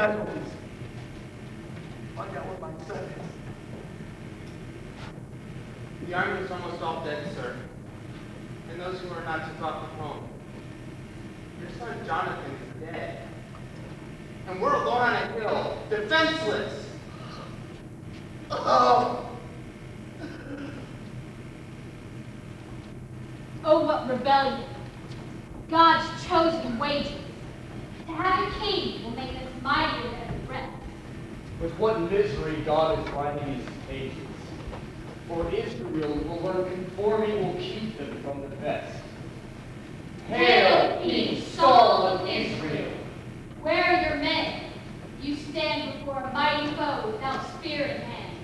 casualties. Find out where my son is. The army is almost all dead, sir. And those who are not to talk of home. Your son Jonathan is dead. And we're alone on a hill, defenseless. Oh! Oh, what rebellion. God's chosen wages. To have a king will make us mightier than the rest. With what misery God is writing his pages. For Israel will learn conforming will keep them from the best. Hail, King Saul of Israel! Where are your men? You stand before a mighty foe without spear in hand.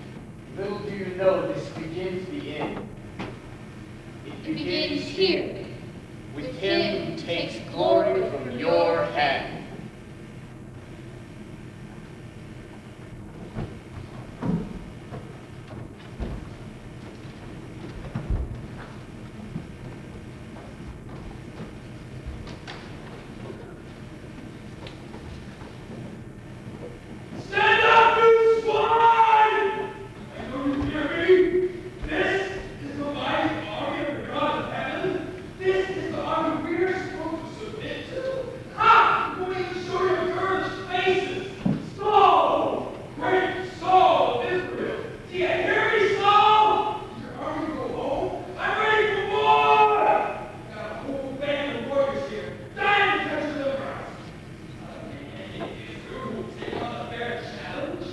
Little do you know this begins the end. It begins here. With him who takes glory from your hand. Stand up, you swine! Don't you hear me? This is the mighty army of the God of heaven. This is the army we're supposed to submit to. Ha! We'll make the story of girls' faces. Saul! Great Saul of Israel! Do you hear me, Saul? Is your army go home? I'm ready for more! We've got a whole band of warriors here, dying to catch the ground. Take on a fair challenge.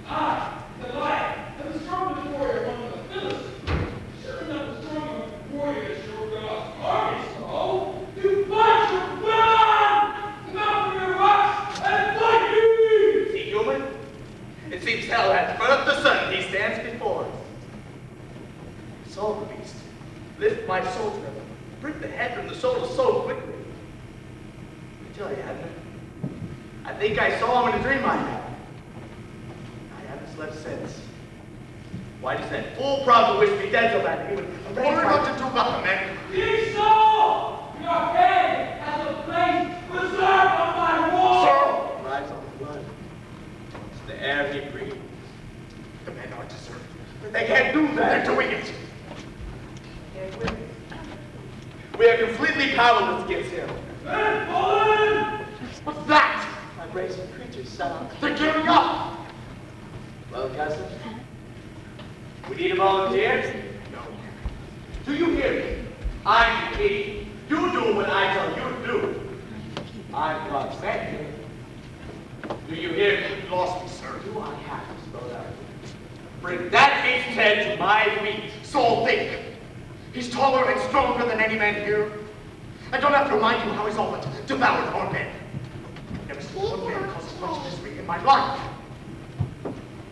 I, the lion, am the strongest warrior among the Philistines. Sure not the strongest warrior as your God's army, Saul. You bunch of women! Come out from your rocks and fight me! Is he human? It seems hell has burnt up the sun. He stands before us. Saul the beast, lift my soldier up. Bring the head from the soul of soul quickly. I tell you, Abner, I think I saw him in a dream I had. I haven't slept since. Why does that fool prophet wish me dead so bad? He would order what to do about the men. King Saul! Your head has a place reserved on my wall! Rise on the blood. It's the air he breathes. The men are deserted. They can't do that. They're doing it. And women. We are completely powerless against him. Men, fallen! What's that? My brazen creatures sound. They're giving up. Well, cousin, we need a volunteer. No. Do you hear me? I'm the king. You do what I tell you to do. I'm God's man. Do you hear me? You lost me, sir. Do I have to spell that? Bring that beast's head to my feet. Saul, think. He's taller and stronger than any man here. I don't have to remind you how he's all but devoured our men. Never seen one man cause as much misery in my life.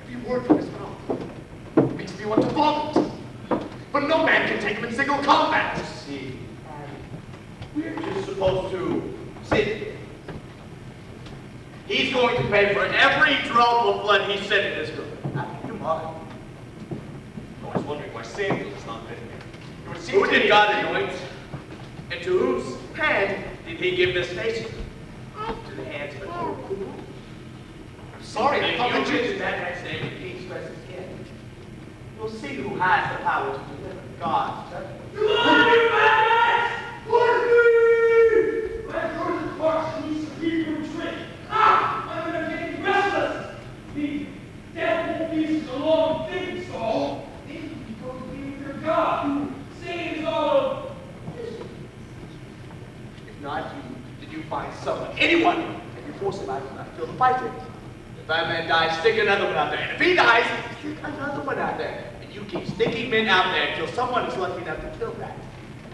Every word from his mouth makes me want to vomit. But no man can take him in single combat. See, we're just supposed to sit here. He's going to pay for every drop of blood he shed in this room. You mock. I was wondering why Samuel was not with me. Who did God anoint? And to whose hand did he give this nation? To the hands of a fool. I'm sorry, I thought that you did that next name the king stresses again. We'll see who has the power to deliver God's judgment. Come on, you madness! Force me! Let George's march loose and keep him straight. Ah! I'm getting restless. The devil beast is a long thing, Saul. Think you're supposed to be with your God. Satan is all of If not you, did you find someone, anyone, and you force him out and not kill the fighter? If that man dies, stick another one out there. And if he dies, stick another one out there. And you keep sticking men out there until someone is lucky enough to kill that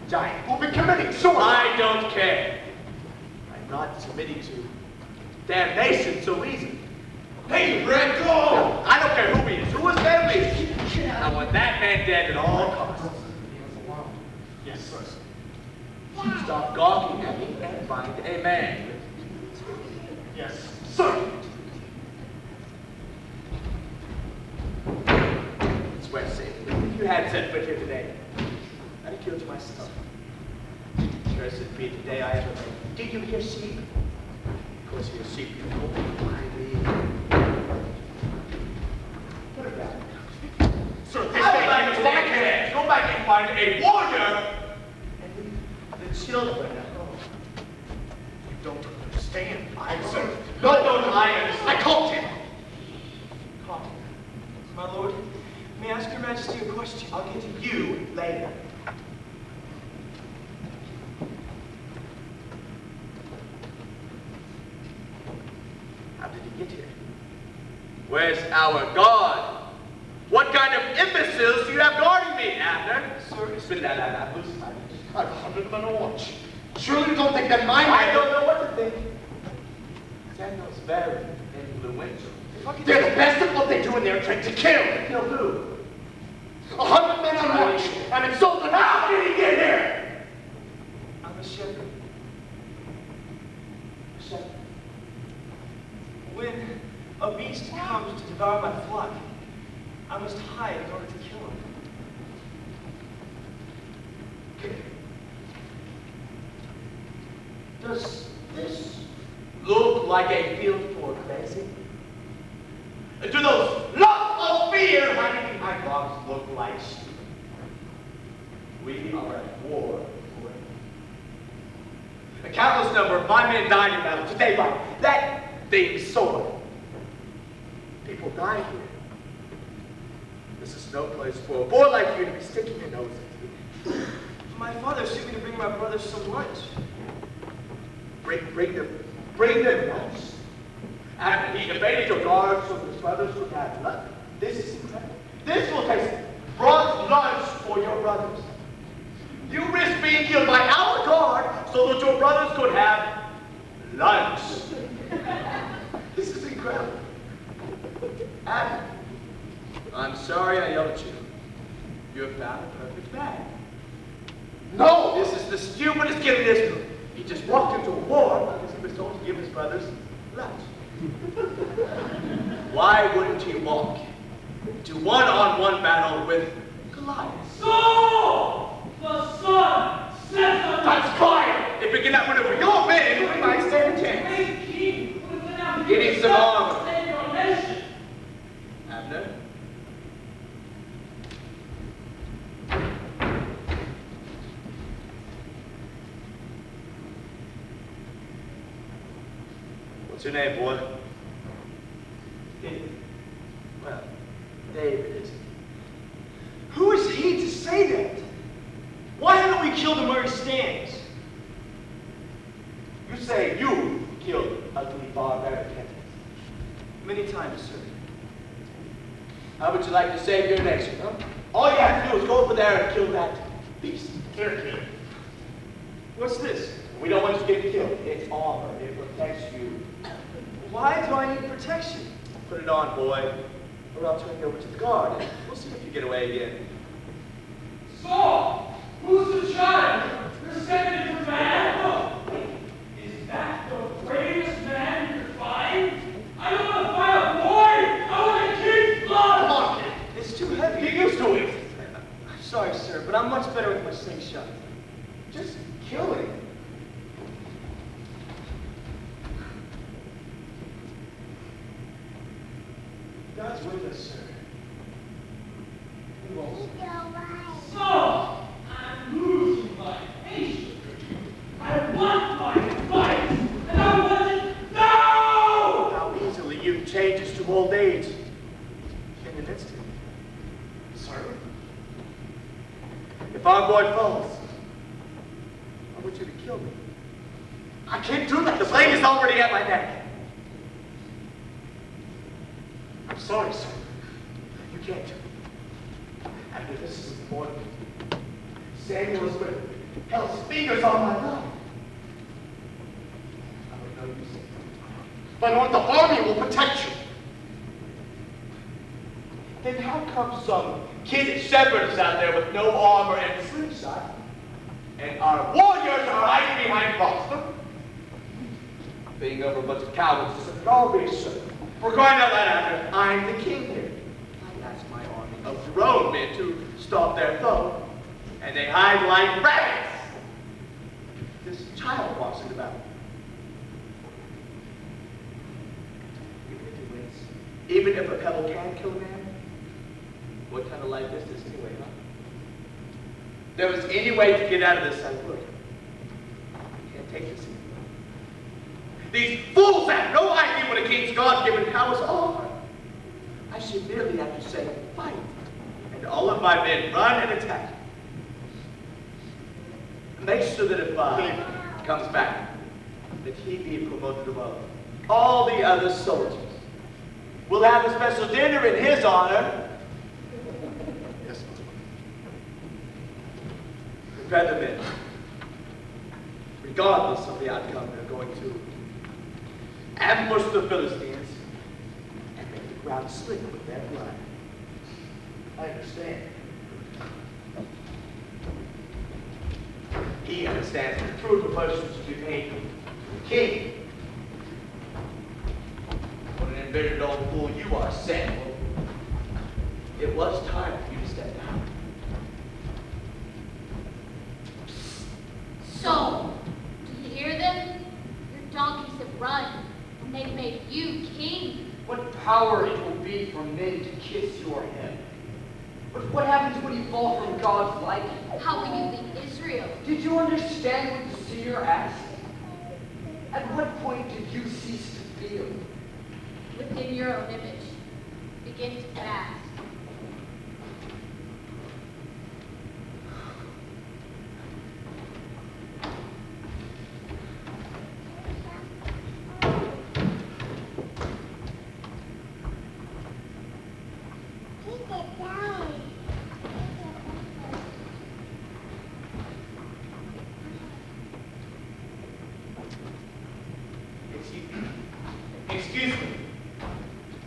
giant who'll be committing suicide. I don't care. I'm not submitting to damnation so easy. Hey, Red, go! I don't care who he is, who his family is. I want that man dead at all costs. Yes, sir. Stop gawking at me and find a man. Yes, sir. Swear to safety. If you had set foot here today, I'd have killed you myself. Cursed be the day I ever made. Did you hear sheep? Of course, hear sheep. You know why me. to find a warrior and leave the children at home. You don't understand. I'm sir. What don't I understand? I caught him. Caught him. My lord, may I ask your majesty a question? I'll get to you later. How did he get here? Where's our guard? What kind of imbeciles do you have guarding me, Abner? Sir, Spit that out, loose my I've 100 men on watch. Surely you don't think that my I men... don't know what to think. Samuel's very influential. They're the best at what they do in their trade, to kill. Kill who? 100 men on watch. I'm insulted. How did he get here? I'm a shepherd. A shepherd. When a beast comes to devour my flock, I must hide in order to kill him. Does this look like a field for crazy? Do those lumps of fear hiding behind rocks look like sheep? We are at war. A countless number of my men died in battle today by that thing's sword. People die here. This is no place for a boy like you to be sticking your nose into. My father sent me to bring my brothers some lunch. Bring them lunch. After he evaded your guard so his brothers could have lunch. This is incredible. This will taste brought lunch for your brothers. You risk being killed by our guard so that your brothers could have lunch. This is incredible. Adam, I'm sorry I yelled at you. You have found a perfect man. No, this is the stupidest kid in history. He just walked into a war because he was told to give his brothers lunch. Why wouldn't he walk to one-on-one battle with Goliath? Saul! The sun sets on That's fire! If we can outmaneuver your men, we might stand a chance. great king who has been out You need some armor. to save your nation. Abner? What's your name, boy? David. Well, David is. Who is he to say that? Why haven't we killed him where he stands? You say you killed ugly barbaric Kent. Many times, sir. How would you like to save your nation, huh? All you have to do is go over there and kill that beast. Here. What's this? We don't want you to get killed. It's armor. It protects you. Why do I need protection? Put it on, boy, or I'll turn you over to the guard, and we'll see if you get away again. Saul, who's the child? Your second in command? Is that the bravest man you could find? I don't want to fight a boy! I want to kick blood! Come on, kid. It's too heavy. Get used to it. I'm sorry, sir, but I'm much better with my slingshot. Just kill him. God's with us, sir. We won't. Saul, I'm losing my patience with you. I want my fight, and I want it now! How easily you change us to old age. In an instant. Sir? If our boy falls, I want you to kill me. I can't do that. The blade is already at my neck. I'm sorry, sir. You can't. After this is important. Samuel has put hell's fingers on my blood. I would know you say. But what the army will protect you. Then how come some kid shepherds out there with no armor and slingshot, and our warriors are hiding behind rocks? Being over a bunch of cowards isn't always so. We're going out that after. I'm the king here. I ask my army of grown men to stop their foe, and they hide like rabbits. This child walks into battle. Even if he wins, even if a pebble can kill a man, what kind of life is this anyway, huh? If there was any way to get out of this, I would. I can't take this anymore. These fools have no idea what a king's God-given powers are. I should merely have to say, fight. And all of my men run and attack. Make sure that if he comes back, that he be promoted above all the other soldiers. We'll have a special dinner in his honor. Yes, prepare the men. Regardless of the outcome, they're going to ambush the Philistines and make the ground slick with their blood. I understand. He understands the true proportions to be paid to the king. What an embittered old fool you are, Samuel. It was time for you to step down. So, do you hear them? Your donkeys have run, and they've made you king. What power it will be for men to kiss your head. But what happens when you fall from God's liking? How will you lead Israel? Did you understand what the seer asked? At what point did you cease to feel? Within your own image. Begin to fast.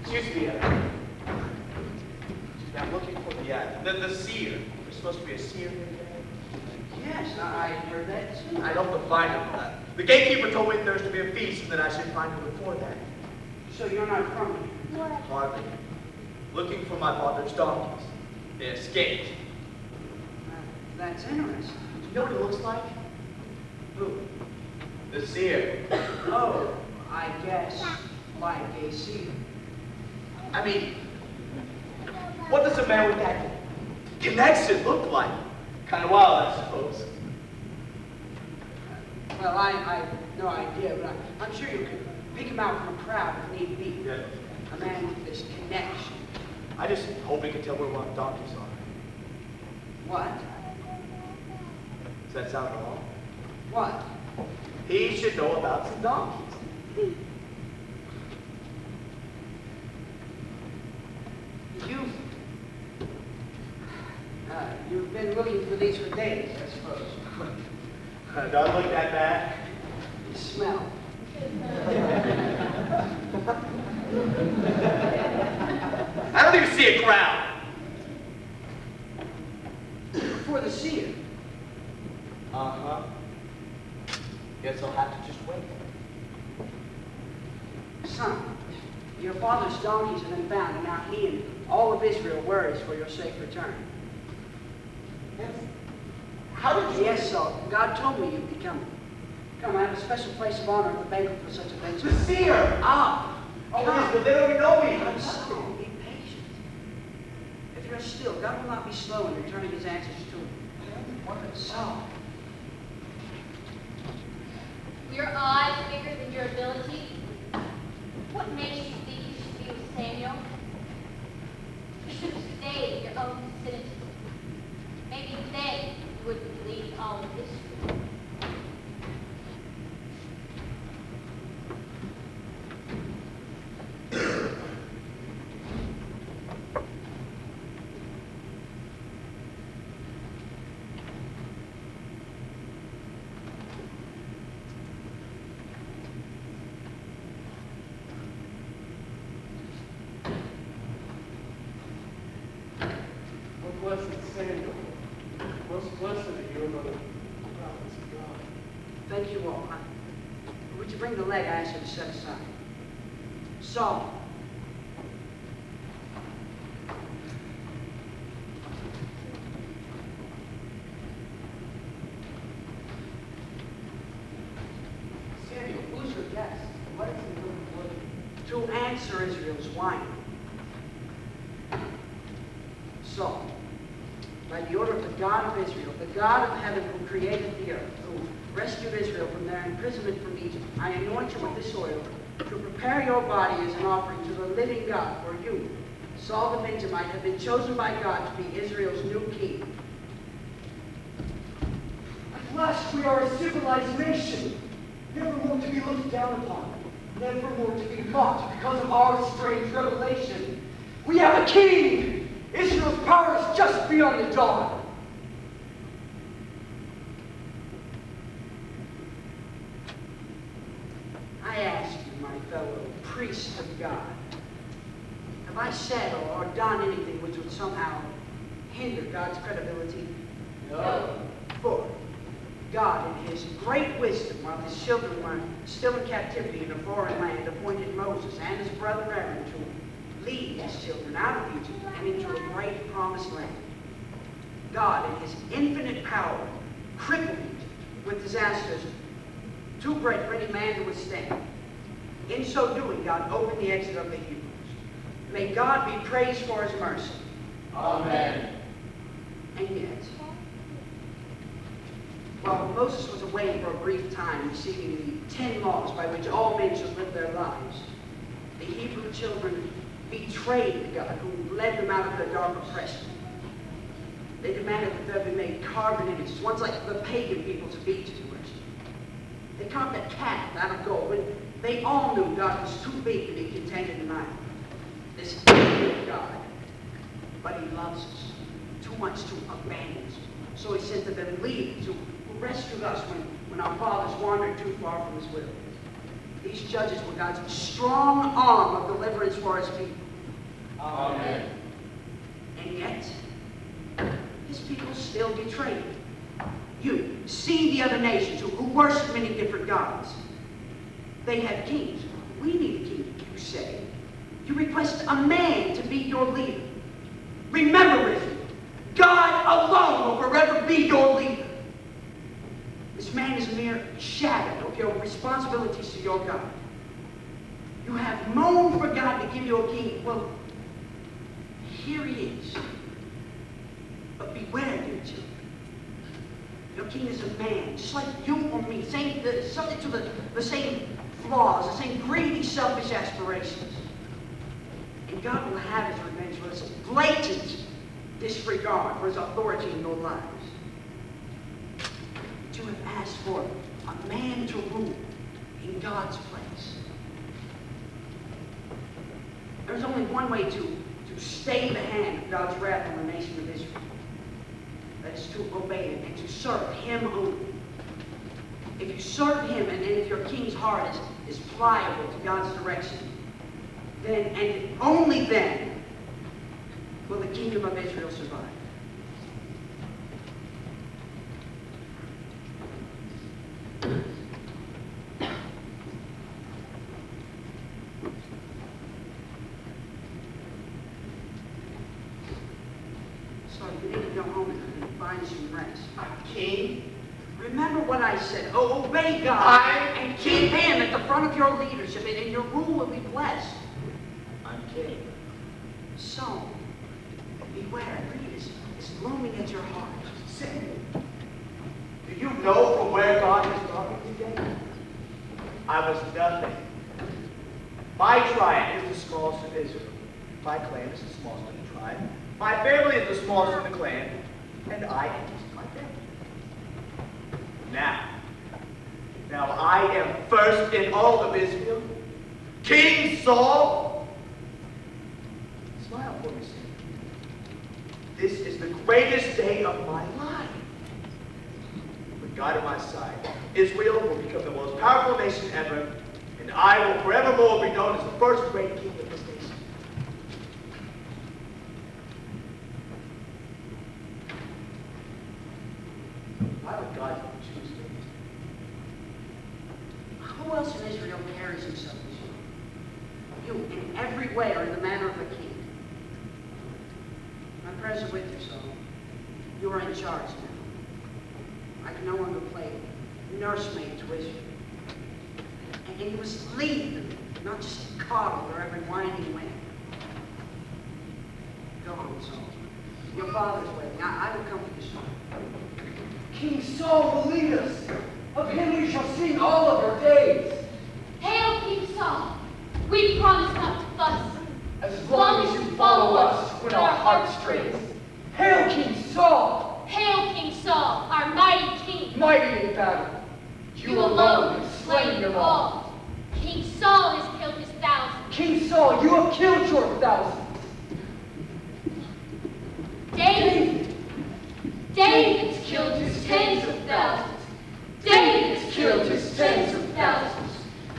Excuse me. I'm looking for the seer. There's supposed to be a seer here today. Yes, I heard that too. I don't find him. The gatekeeper told me there's to be a feast and that I should find him before that. So you're not from here? Hardly. Looking for my father's donkeys. They escaped. That's interesting. Do you know what he looks like? Who? The seer. Oh, I guess like a seer. I mean, what does a man with that connection look like? Kind of wild, I suppose. Well, I have no idea, but I'm sure you could pick him out from a crowd if need be. Yeah. A man with this connection. I just hope he can tell where what donkeys are. What? Does that sound wrong? What? He should know about some donkeys. You've been looking for these for days, I suppose. Don't look that bad. You smell. I don't even see a crowd. For the seer. Uh-huh. Guess I'll have to just wait. Son, your father's donkeys have been found, and now he and all of Israel worries for your safe return. Yes. How did you... Yes, Saul. God told me you'd be coming. Come, I have a special place of honor at the banquet for such events. The seer! Ah! Oh, yes, but they don't even know me. I'm sorry. Be patient. If you're still, God will not be slow in returning his answers to him. Saul. Your eyes bigger than your ability? What makes you think you should be with Samuel? You should have stayed in your own vicinity. Maybe then you wouldn't lead all of Israel. Blessed Samuel, most blessed are you among the prophets of God. Thank you all. Would you bring the leg I asked you to set aside? Saul. Samuel, who's your guest? What is he looking for? To answer Israel's whining. Saul, by the order of the God of Israel, the God of heaven who created the earth, who rescued Israel from their imprisonment from Egypt, I anoint you with this oil to prepare your body as an offering to the living God. For you, Saul the Benjamite, have been chosen by God to be Israel's new king. At last we are a civilized nation, never more to be looked down upon, never more to be mocked because of our strange revelation. We have a king! Israel's power is just beyond the dawn. I ask you, my fellow priests of God, have I said or done anything which would somehow hinder God's credibility? No. For God, in his great wisdom, while his children were still in captivity in a foreign land, appointed Moses and his brother Aaron to lead his children out of Egypt and into a great promised land. God, in his infinite power, crippled Egypt with disasters too great for any man to withstand. In so doing, God opened the exit of the Hebrews. May God be praised for his mercy. Amen. And yet, while Moses was away for a brief time, receiving the 10 laws by which all men should live their lives, the Hebrew children betrayed God, who led them out of their dark oppression. They demanded that there be made carved images, ones like the pagan peoples of Egypt worship. They carved a calf out of gold, and they all knew God was too big to be contained in an idol. This infinite God, but he loves us too much to abandon us. So he sent to them leaders who rescued us when our fathers wandered too far from his will. These judges were God's strong arm of deliverance for his people. Amen. And yet, his people still betrayed him. You see the other nations who worship many different gods. They have kings. We need a king, you say. You request a man to be your leader. Remember, Israel, God alone will forever be your leader. This man is a mere shadow of your responsibilities to your God. You have moaned for God to give you a king. Well, here he is. But beware, dear children. Your king is a man, just like you or me, subject to the same flaws, the same greedy, selfish aspirations. And God will have his revenge for this blatant disregard for his authority in your lives. But you have asked for a man to rule in God's place. There's only one way to stay the hand of God's wrath on the nation of Israel. That is to obey him and to serve him only. If you serve him and if your king's heart is pliable to God's direction, then and only then will the kingdom of Israel survive. So you need to go home and find some rest. King, Remember what I said. Obey God and keep him at the front of your leadership, and your rule will be blessed. I'm king. So, beware. Greed is looming at your heart. Samuel, do you know from where God has brought me today? I was nothing. My tribe is the smallest of Israel. My clan is the smallest of the tribe. My family is the smallest of the clan. And I am just my family. Now I am first in all of Israel. King Saul. Smile for me, Samuel. This is the greatest day of my life. With God on my side, Israel will become the most powerful nation ever, and I will forevermore be known as the first great king of this nation. Why would God choose me? Who else in Israel carries himself as you? You, in every way, are in the manner of a king. I'm present with you, so you are in charge now. I can no longer play nursemaid to Israel. And you must lead them, not just coddle their every whining whim. Go home, Saul. your father's wedding. I will come to the shrine. King Saul will lead us. Of him we shall sing all of our days. Hail, King Saul. We promise not to fuss. As long as you follow us when our heart strays. Hail, King Saul! Hail, King Saul, our mighty king. Mighty in battle. You alone have slain them all. King Saul has killed his thousands. King Saul, you have killed your thousands. David's killed his tens of thousands. David's killed his tens of thousands.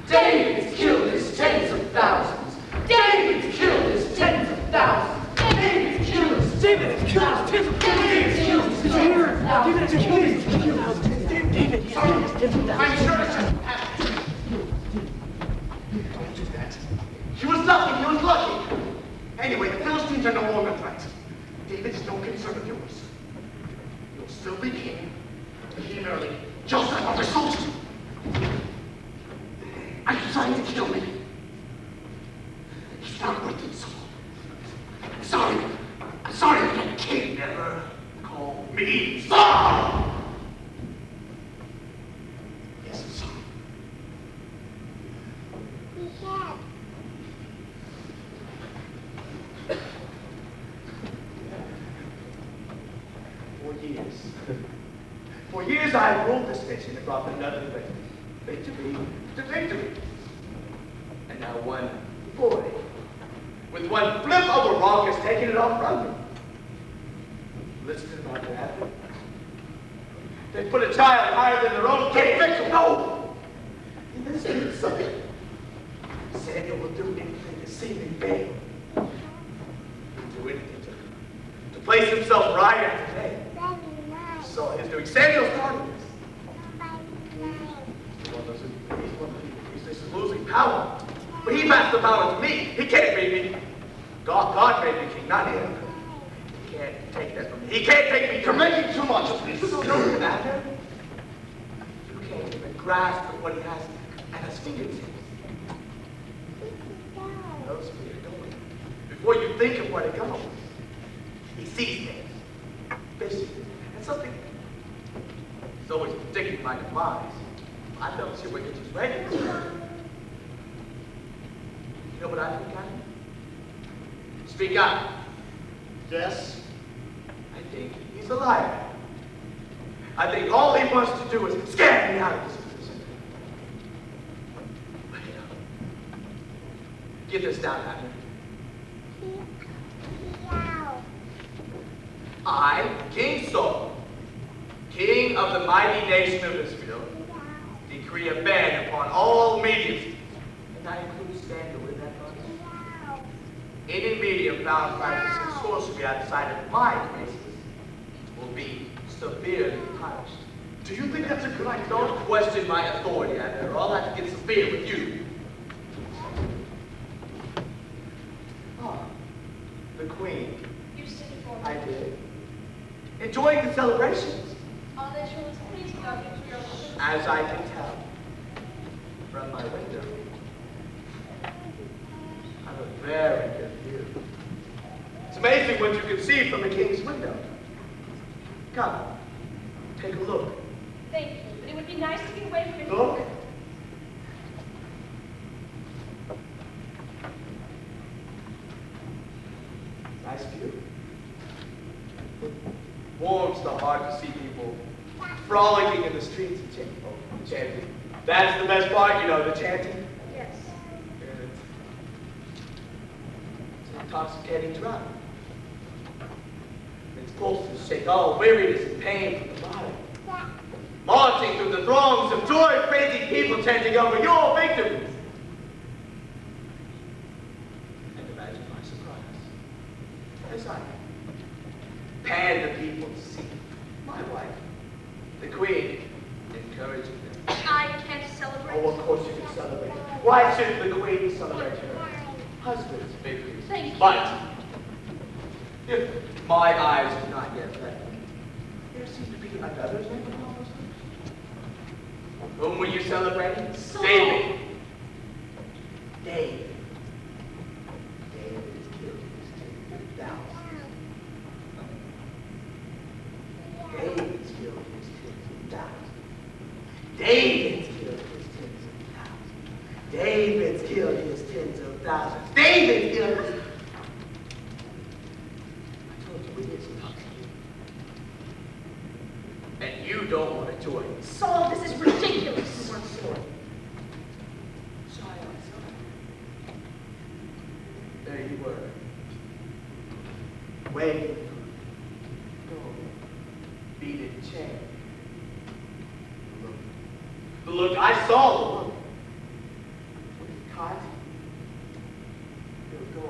David's killed his tens of thousands. David's killed his tens of thousands. David's killed his tens of thousands. David's killed his tens of thousands. I'm sure it just happened. Don't do that. He was lucky. He was lucky. Anyway, the Philistines are no longer a threat. David is no concern of yours. You'll still be king. He merely just like other soldiers. Are you trying to kill me? He's not worth it, Saul. I'm sorry that king never called me Saul. Yes, I'm sorry. For years I have ruled this nation and brought them nothing but victory to victory. And now one boy, with one flip of a rock, has taken it off from me. Listen to what happened. They put a child higher than their own king. No! In this means something. Samuel will do anything to see me fail. He'll do anything to place himself right after today. So he's doing. Samuel started this. This is losing power. But he passed the power to me. He can't make me. God made me king, not him. He can't take that from me. He can't take me. You're making too much of this. You don't know the matter. You can't even grasp at what he has at his fingertips. He knows where you're going. Before you think of where to go, he sees things. Vision. And something. He's always predicting my demise. I don't see what you're just ready for. You know what I think I am? Speak up. Yes? I think he's a liar. I think all he wants to do is scare me out of this position. Wait up. Get this down, Abner. I, King Saul, king of the mighty nation of Israel, decree a ban upon all mediums, and I include scandal in that bunch. Any medium found practicing sorcery outside of my places will be severely punished. Do you think that's a good idea? Don't question my authority, Abner, or I'll have to get severe with you. Ah, the Queen. You stood before I me. did. Enjoying the celebrations. All that you was pleased about Israel. As I can tell from my window. I have a very good view. It's amazing what you can see from the king's window. Come, take a look. Thank you, but it would be nice to get away from it. Look. Nice view. It warms the heart to see people frolicking in the streets and chanting. That's the best part, you know, the chanting. Yes. It's an intoxicating drug. Its pulses shake all weariness and pain from the body. Marching through the throngs of joy-praising people chanting over your victories. And imagine my surprise as I panned the people to see my wife, the Queen, encouraging them. I can't celebrate. Oh, of course you can celebrate. Why shouldn't the Queen celebrate her husband's victories? Thank you. But if my eyes have not yet left me, there seems to be another name of all those things. Whom were you celebrating? Saul. David. David. David is killed his 10,000. David's killed his tens of thousands. David's killed his... I told you we did some talking. And you don't want to join us. Saul, this is ridiculous. Sorry. There you were. Waiting for beaded chain. Look, I saw the look. When you caught, you'll go.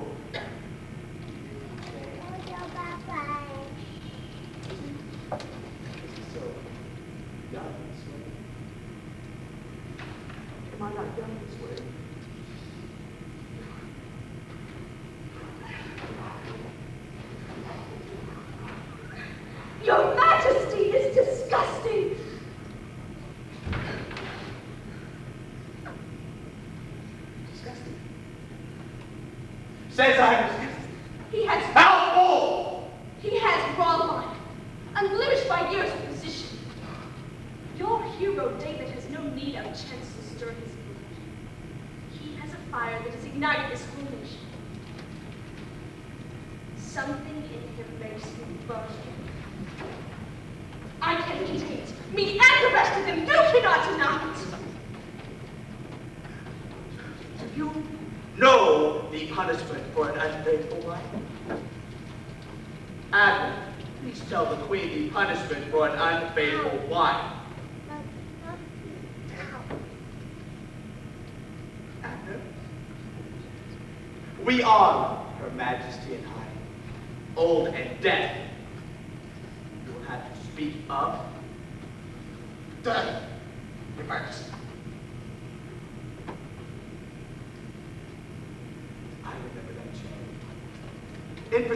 So, young this way. Am I not young this way? Your Majesty is disgusting. Disgusting. Says I'm disgusting. He has raw line, unblemished by years of position. Your hero David has no need of a chance to stir his blood. He has a fire that has ignited this whole nation. Something in him makes me burn him. I can contain it. Me and the rest of them, you cannot deny it. Do you know the punishment for an unfaithful wife? Abner, please tell the queen the punishment for an unfaithful wife. Abner? We are Her Majesty in hiding, old and deaf. You will have to speak up. Death, Your Majesty. I remember that chain. In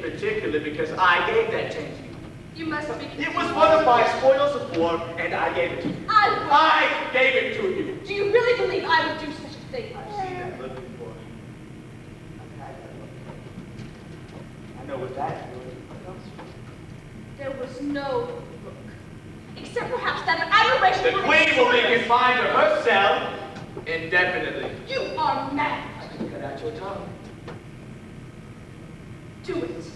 particular, because I gave that chain to you. You must be. It was one of my spoils of war, and I gave it to you. I gave it to you. Do you really believe I would do such a thing? I've seen that look before. I've had that look. I know what that comes from. There was no look, except perhaps that of adoration. The queen will be confined to her cell indefinitely. You are mad. I can cut out your tongue. Do it.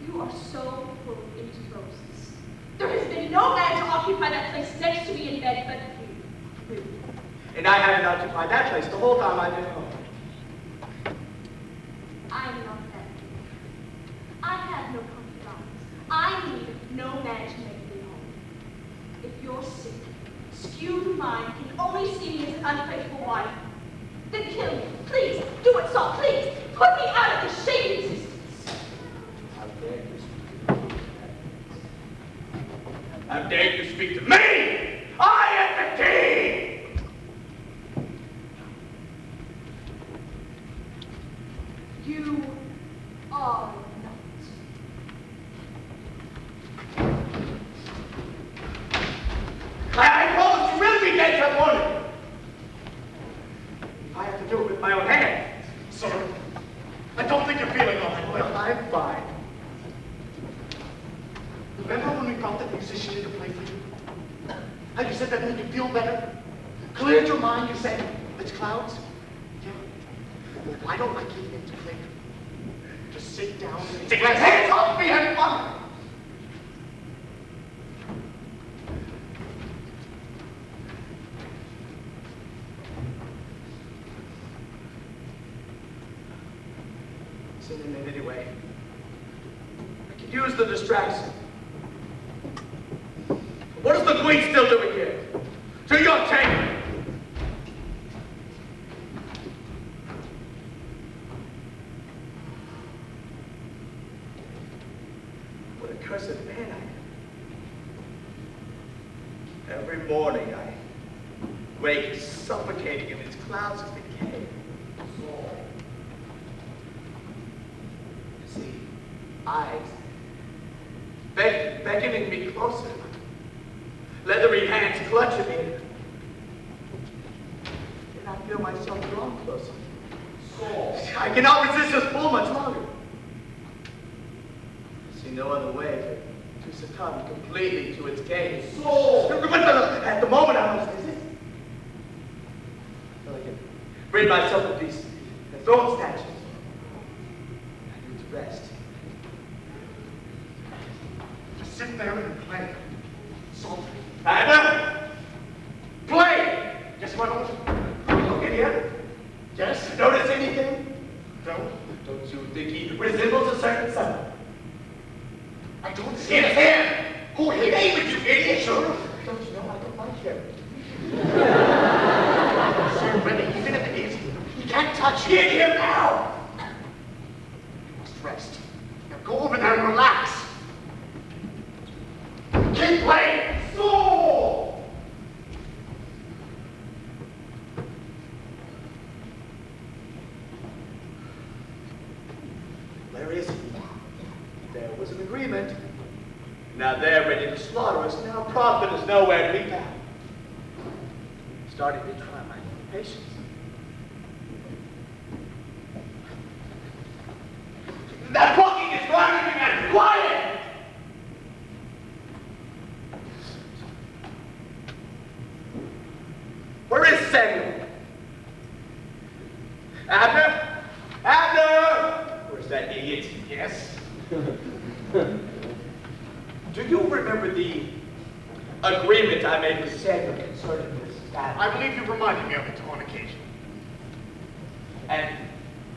You are so full of empty roses. There has been no man to occupy that place next to me in bed but you. And I haven't occupied that place the whole time I've been home. I am not that. I have no confidants. I need no man to make me home. If your sick, skewed mind can only see me as an unfaithful wife, then kill me. Please, do it, Saul, please. Put me out of this shame existence. How dare you speak to me? How dare you speak to me? I am the king! You are not. I promise you will be dead some morning. I have to do it with my own hands. Sir, I don't think you're feeling all right. Well, I'm fine. Remember when we brought that musician in to play for you? How you said that made you feel better? Cleared your mind, you said? It's clouds? Yeah. Well, why don't I give him to play for you? Just sit down and Take your hands off me and fun! Send him in anyway. I could use the distraction. What is the queen still doing here? To your chamber! What a cursed man I am. Every morning I wake suffocating in these clouds of decay. See, eyes beckoning me closer. Leathery hands clutching me. And I feel myself drawn closer. I cannot resist this pull much longer. I see no other way to succumb completely to its gaze. At the moment I must resist. rid myself of these throne statues. I need to rest. Just sit there and play. Salt. Anna! Play! Just one more. Look at him. Yes? Notice anything? No, Don't you think he resembles a certain son? I don't see It's it. him! Who hit Name it, you idiot! Sir, Don't you know I don't like him? Sir, Rennie, even if it is, he can't touch you. Get him now! You must rest. Now go over there and relax. Keep playing! Saul! Where is he? There was an agreement. Now they're ready to slaughter us. Now prophet is nowhere to be found. Starting to try my patience. That walking is driving me mad. Quiet! Where is Samuel? Abner? Abner! Where's that idiot? Yes? Do you remember the agreement I made with Samuel concerning this battle? I believe you reminded me of it on occasion. And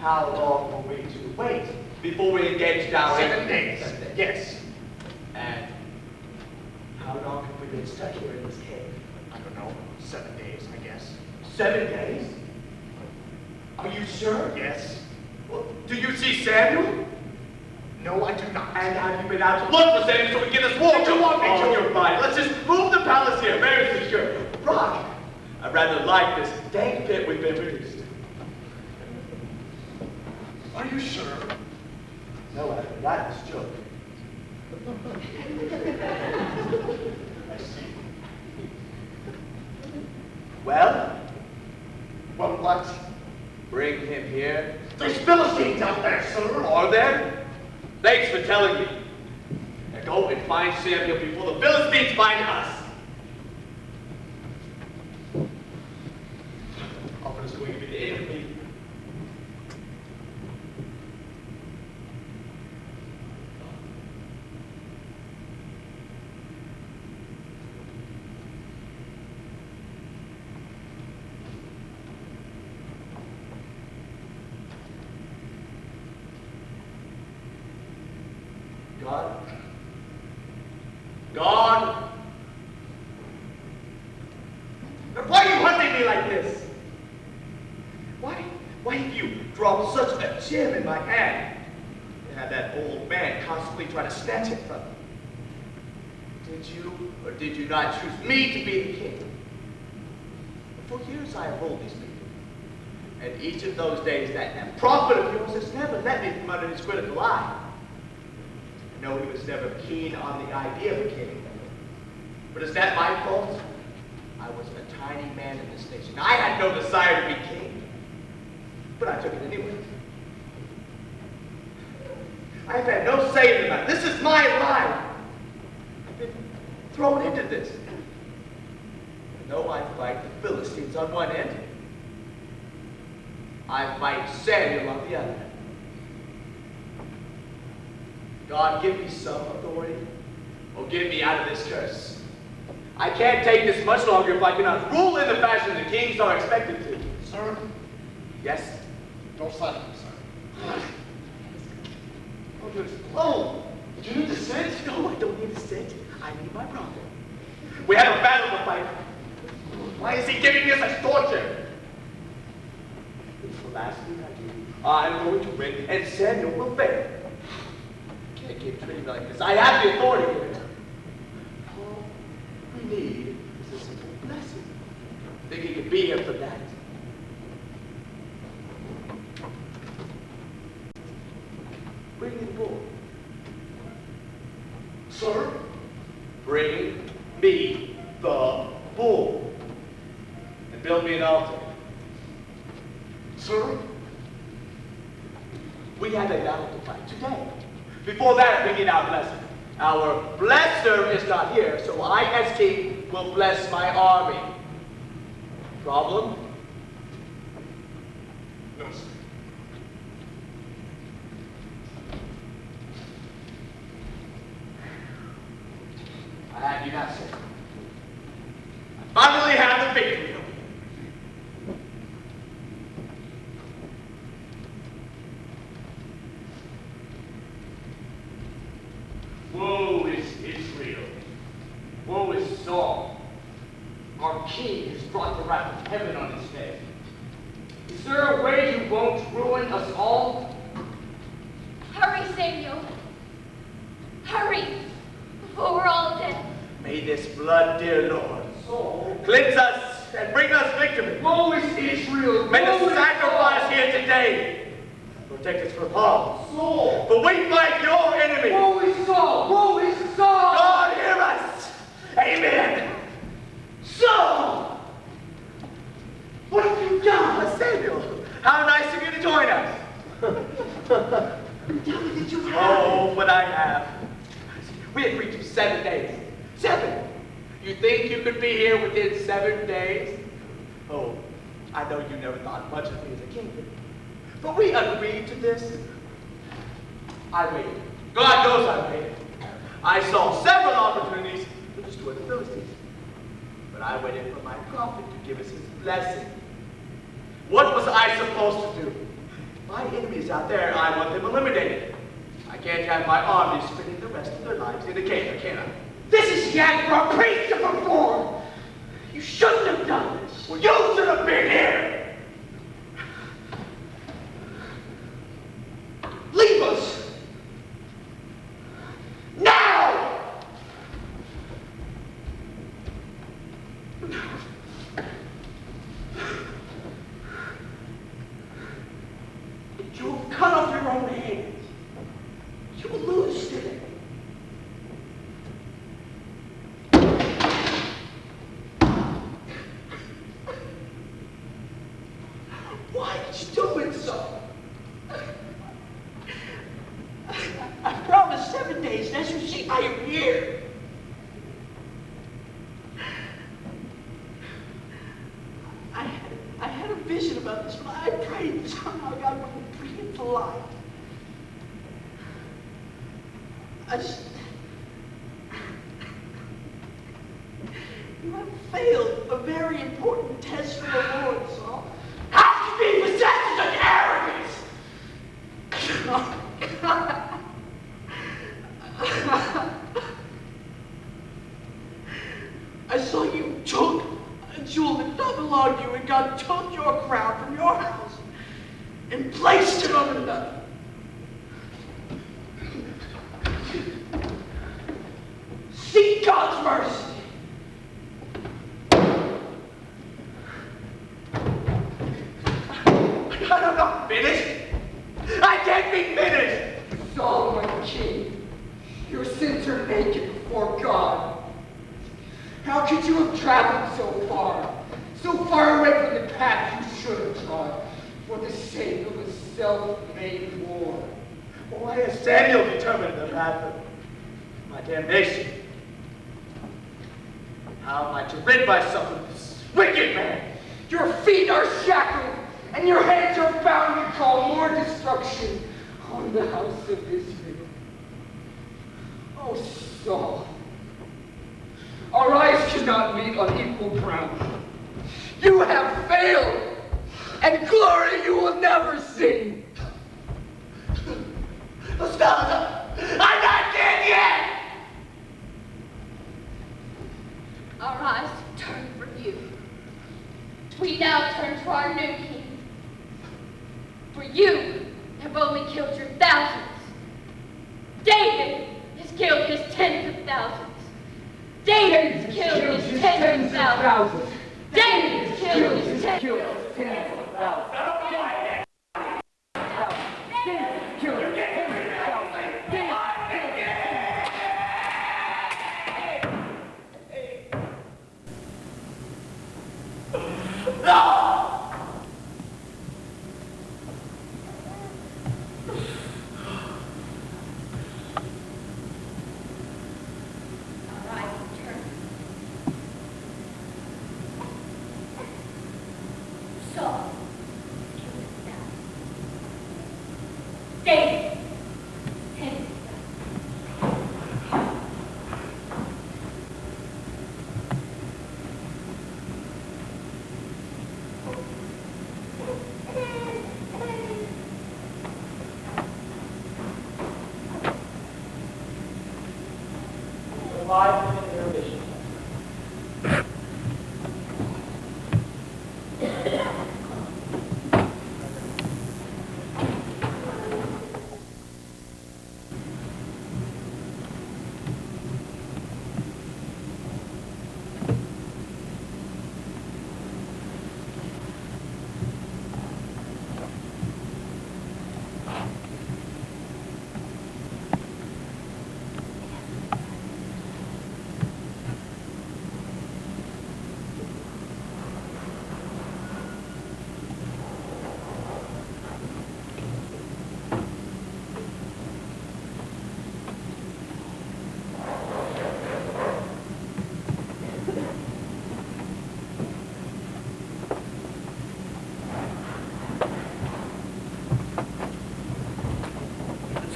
how long were we to wait before we engaged our 7 days. 7 days. Yes. And how long have we been stuck here in this cave? I don't know. 7 days, I guess. 7 days? Are you sure? Yes. Well, do you see Samuel? No, I do not. And have you been out to look for Samuel so we can get this war? What do you want me to? Oh, you're fine. Let's just move the palace here. Very secure. Rock. I rather like this dank pit we've been reduced to. Are you sure? No, Abner, that is joke. I see. Well, Well, what? bring him here. There's Philistines out there, sir. Are there? Thanks for telling me. Now go and find Samuel before the Philistines find us. Often is going to be the end of me. God? God? Now why are you hunting me like this? Why have you dropped such a gem in my hand? You had that old man constantly trying to snatch it from me. Did you or did you not choose me to be the king? For years I have ruled these people. And each of those days that prophet of yours has never let me from under his critical eye. No, he was never keen on the idea of a king. But is that my fault? I was a tiny man in this nation. I had no desire to be king. But I took it anyway. I've had no say in the matter. This is my life. I've been thrown into this. No, I fight the Philistines on one end. I fight Samuel on the other. God, give me some authority, or get me out of this curse. I can't take this much longer if I cannot rule in the fashion the kings are expected to. Sir, Yes? don't slap me, sir. Oh, you need to sit? No, I don't need to sit. I need my brother. We have a battle to fight. Why is he giving me such torture? It's the last thing I do. I'm going to win, and Samuel will fail. I can't keep treating me like this. I have the authority here. All we need is a simple blessing. Think he could be here for that? Bring me the bull. Sir? Bring me the bull. And build me an altar. Sir? We have a battle to fight today. Before that, we need our blessing. Our blesser is not here, so I, as king, will bless my army. Problem? words. I have you now, sir. I finally have the victory. Woe is Israel. Woe is Saul. Our king has brought the wrath of heaven on his head. Is there a way you won't ruin us all? Hurry, Samuel. Hurry, before we're all dead. May this blood, dear Lord, Saul, cleanse us and bring us victory. woe is Israel. May woe the is sacrifice Saul. here today protect us from harm. Saul, For we fight your enemy. woe is Saul. Woe is Saul. God, hear us. Amen. Saul, what have you done? Samuel, how nice of you to join us. Tell me that you have. Oh, but I have. We agreed to 7 days. 7. You think you could be here within 7 days? Oh, I know you never thought much of me as a king. But we agreed to this. I waited. God knows I waited. I saw several opportunities to destroy the Philistines. But I waited for my prophet to give us his blessing. What was I supposed to do? My enemies out there, I want them eliminated. I can't have my army spending the rest of their lives in a cave, can I? This is yet for a priest to perform. You shouldn't have done this. Well, you should have been here. Leave us. Now. You will cut off your own hands. You will lose today. Why did you do it so? I promised 7 days, and as you see, I am here. I had a vision about this, but I prayed that somehow God would bring it to light. You have failed a very important test for the Lord, Saul. How can you be possessed with such arrogance? I saw you took a jewel that did not belong to you, and God took your crown from your house and placed it on another. Seek God's mercy. I'm not finished. I can't be finished. Saul, my king, your sins are naked before God. How could you have traveled so far away from the path you should have trod, for the sake of a self-made war? Why has Samuel determined the path of my damnation? How am I to rid myself of this wicked man? Your feet are shackled, and your hands are bound to call more destruction on the house of Israel. Oh, Saul, our eyes cannot meet on equal ground. You have failed, and glory you will never see. Stella, I'm not dead yet! Our eyes turn from you. We now turn to our new king. For you have only killed your thousands. David has killed his tens of thousands. David has killed his tens of thousands. David has killed his tens of thousands. 5-minute intermission.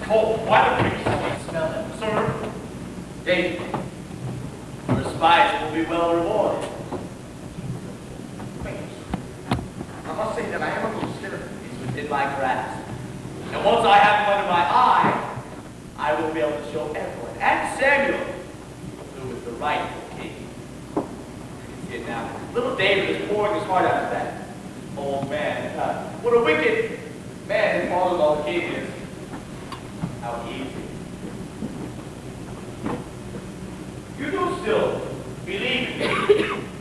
Cold. Why don't you smell it, sir? David, your spies will be well rewarded. I must say that I am a little scared. It's within my grasp. And once I have him under my eye, I will be able to show everyone, and Samuel, who is the rightful king. You can see it now. Little David is pouring his heart out to that old man. What a wicked man his father-in-law the king is. How easy. You do still believe in me,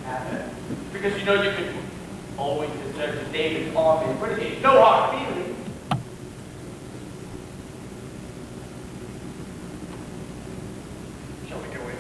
Abner, because you know you can always desert to David's army and renegade. No hard feelings. Shall we go in?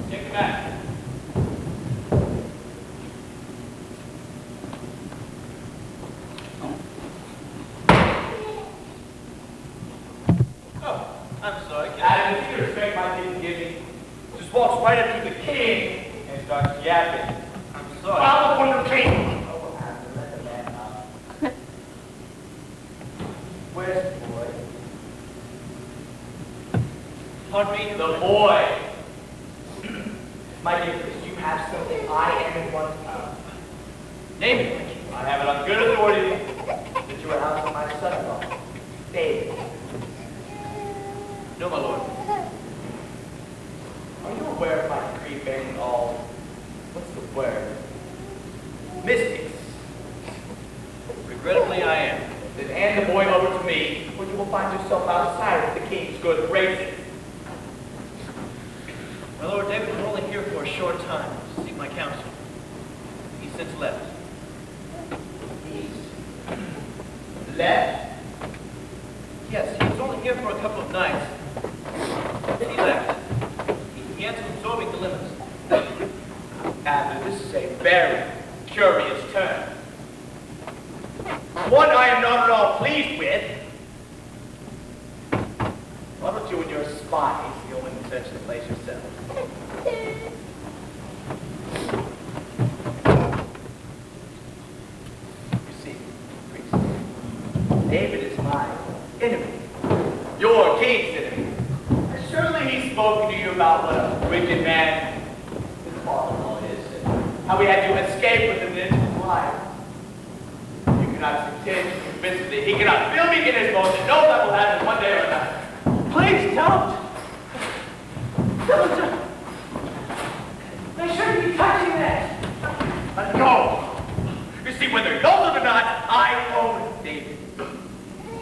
Take it back. Oh, I'm sorry. Adam, if you respect my didn't give me, just walks right up to the king and starts yapping. I'm sorry. Follow from the king. Oh, Adam, let the man out. Where's the boy? Pardon me, the boy. My dear priest, you have something I am in want of. Name it. I have it on good authority that you are out of my son-in-law, David. No, my lord. Are you aware of my decree banning all, what's the word? Mystics. Regrettably, I am. Then hand the boy over to me, or you will find yourself outside of the king's good graces. My Lord, David was only here for a short time to seek my counsel. He's since left. He's left. Yes, he was only here for a couple of nights. He left. He had some absorbing dilemmas. Abner, this is a very curious turn. One I am not at all pleased with. Why don't you and your spies go and search the place yourselves? You see, priest, David is my enemy. Your king's enemy. And surely he's spoken to you about what a wicked man his father-in-law is, and how he had to escape with him into his life. You cannot continue to convince him that he cannot fill me in his bones and know that will happen one day or another. Please don't! Don't! They shouldn't be touching that! Let go! You see, whether he knows it or not, I own David.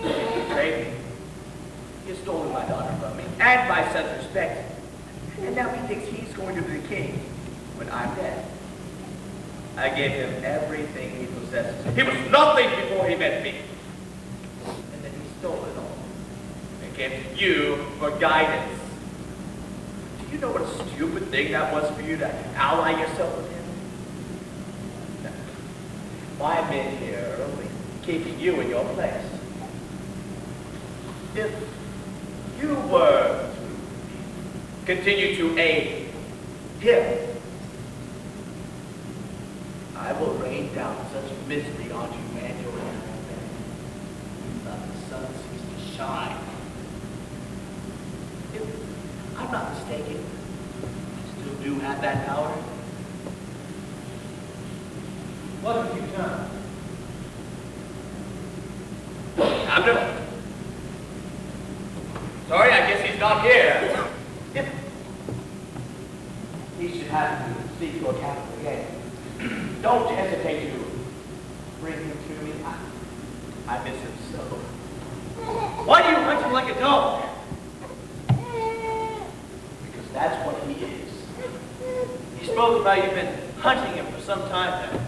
He betrayed me. He has stolen my daughter from me and my son's respect. And now he thinks he's going to be the king when I'm dead. I gave him everything he possesses. He was nothing before he met me. And then he stole it all. And came to you for guidance. Do you know what a stupid thing that was for you to ally yourself with him? No. My men here are only keeping you in your place. If you were to continue to aid him, I will rain down such misery on you and your family that the sun ceases to shine. have that power? What have you done? Abner? Sorry, I guess he's not here. If he should happen to seek your capital again, don't hesitate to bring him to me. I miss him so. Why do you hunt him like a dog? Because that's what he is. You spoke about you've been hunting him for some time now.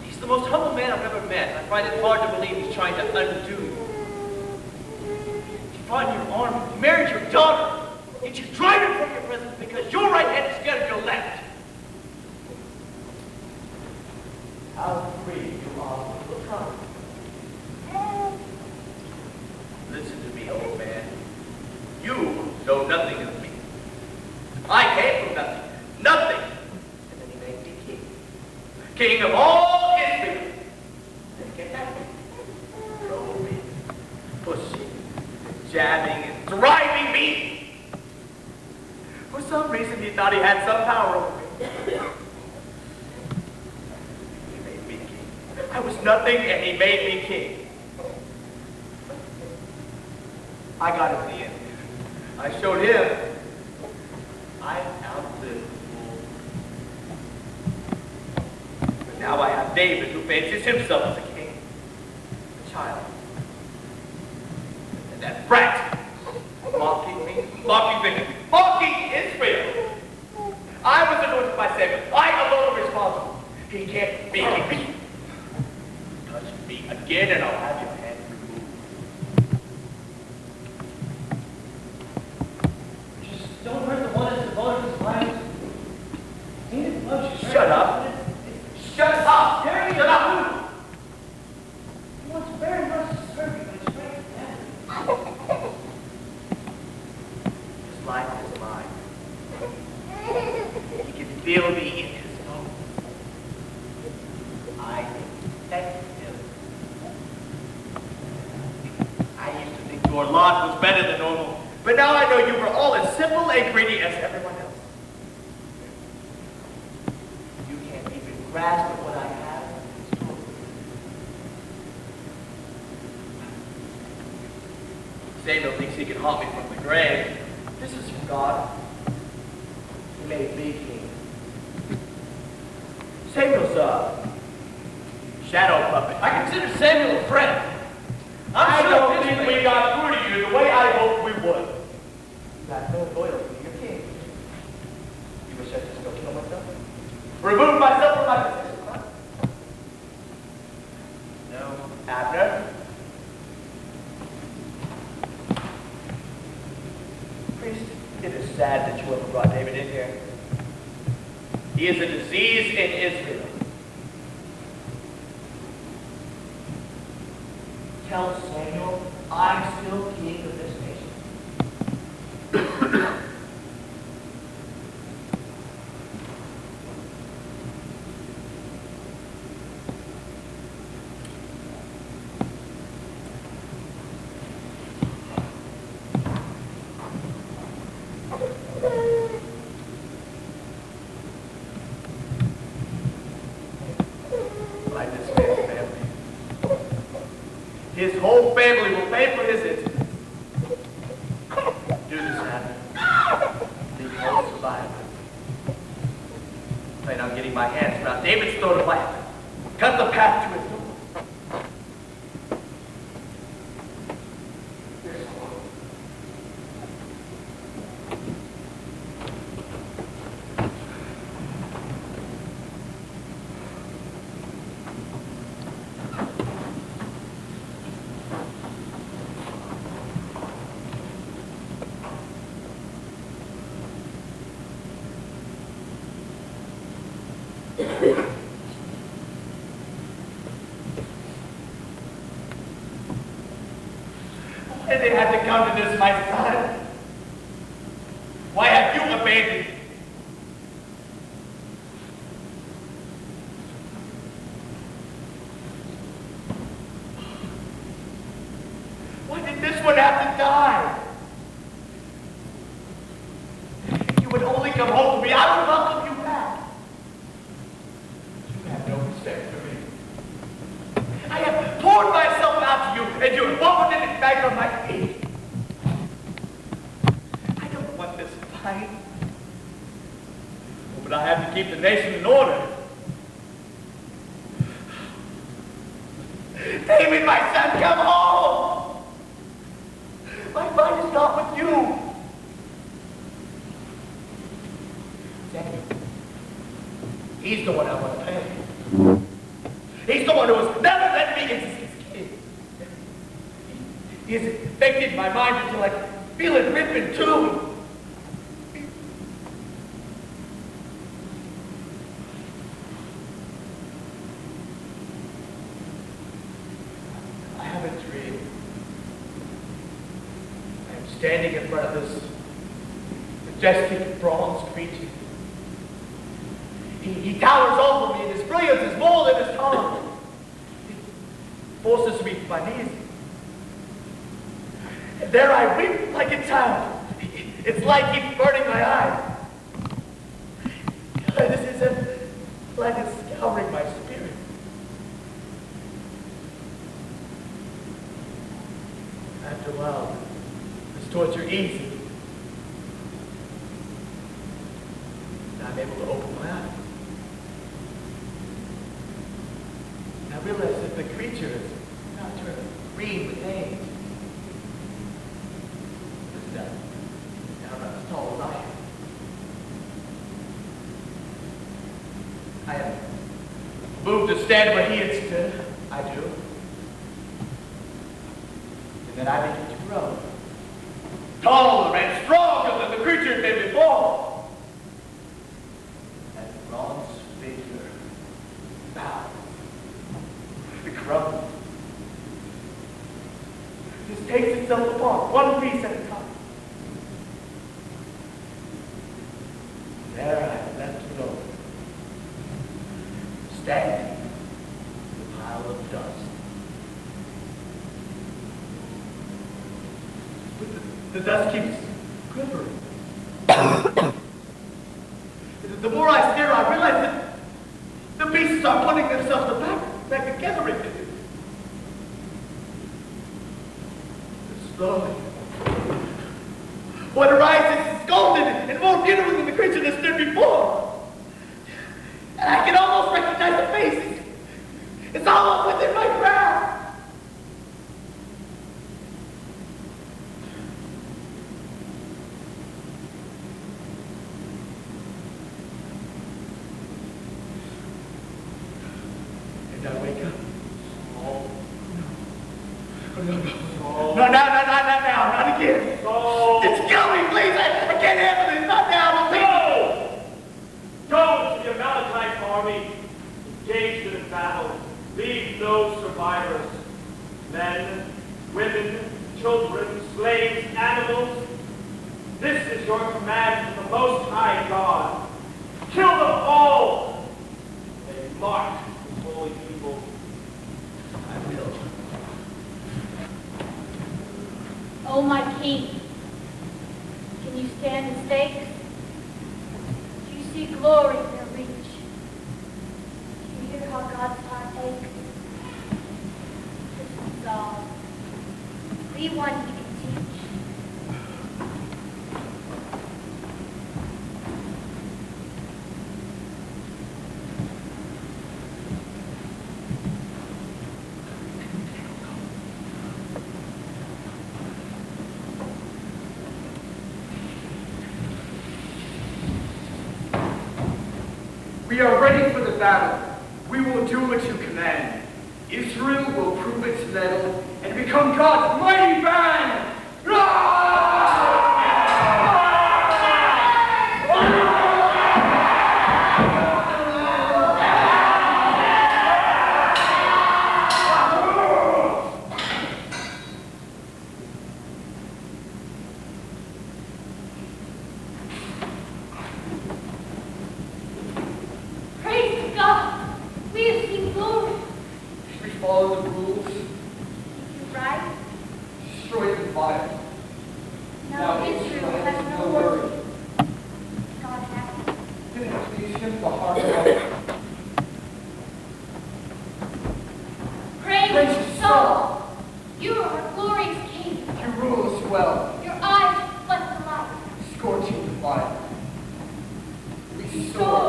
He's the most humble man I've ever met. I find it hard to believe he's trying to undo you. You fought in your army, you married your daughter, yet you drive him from your presence because your right hand is scared of your left. How free you are to become. Listen to me, old man. You know nothing of me. I came from nothing. Nothing. And then he made me king. King of all Israel. Then get that me. Drove me. Pushing, jabbing, and driving me. For some reason, he thought he had some power over me. He made me king. I was nothing, and he made me king. I got him in the end. I showed him I outlived the fool. But now I have David who fancies himself as a king. A child. And that brat mocking me, mocking me, mocking Israel. I was anointed by Samuel. I alone am responsible. He can't make me. Touch me again and I'll have your hand removed. Don't hurt the one that's devoted his life. David loves you. Shut up. Shut up. Shut up. He wants very much to serve you, but he's afraid of death. His life is mine. He can feel me in his bones. I protect him. I used to think your lot was better than normal, but now I know you were all as simple and greedy as everyone else. You can't even grasp at what I have. Samuel thinks he can haunt me from the grave. This is from God. He made me king. Samuel's a shadow puppet. I consider Samuel a friend. I sure don't his think way- we got through to you the way I hoped we would. You have no loyalty to your king. You wish I just go kill myself? Remove myself from my position, huh? No, Abner. Priest, it is sad that you ever brought David in here. He is a disease in Israel. Tell Samuel I'm still king of this nation. Like this man's family. His whole family will pay for his incident. Do this, Abner. Leave no survivor. Plan on getting my hands around David's throne of life. Cut the path to his door. Why did they have to come to this, my son? Why have you abandoned me? Why did this one have to die? If you would only come home But I have to keep the nation in order. David, my son, come home! My fight is not with you. Samuel, he's the one I want to pay. He's the one who has never let me into his kid. He has infected my mind until I feel it rip in two. I have a dream. I am standing in front of this majestic bronze creature. He towers over me, and his brilliance is more than his tongue. He forces me to my knees. And there I weep like a child. It's like he's burning my eyes. This is a light is scouring my spirit. After a while, this torture eases. And I'm able to open my eyes. I realize that the creature is not turning green with age. It's now not as tall as I am. I have moved to stand where he had stood. I do. And then I begin to grow. Taller and stronger than the creature had been before. And the bronze figure bows. Crumbles. Just takes itself apart, one piece at a time. There I am left alone, standing in a pile of dust. But the dust keeps quivering. The more I stare, I realize that the pieces are putting themselves back together again. Slowly. What arises is golden and more beautiful than the creature that stood before. And I can almost recognize the faces. It's almost within my grasp. And I wake up. Oh. No, not again. Saul! Just kill me, please. I can't handle this. Not now. Go to the Amalekite army. Engage in battle. Leave no survivors. Men, women, children, slaves, animals. This is your command from the Most High God. Kill them all. They mock the holy people. I will. Oh, my king, can you stand the stakes? Do you see glory in their reach? Do you hear how God's heart aches? This is Saul. Be one he can teach. We are ready for the battle. We will do what you command. Israel will prove its mettle and become God's mighty band. Praise God! We have seen glory. We follow the rules, You're right. destroy the fire. Now Israel has no worry. God has. Did it please him the heart of Praise Saul! You are a glorious king. You rule us well, Your eyes reflect the light. scorching the fire. We We soar. soar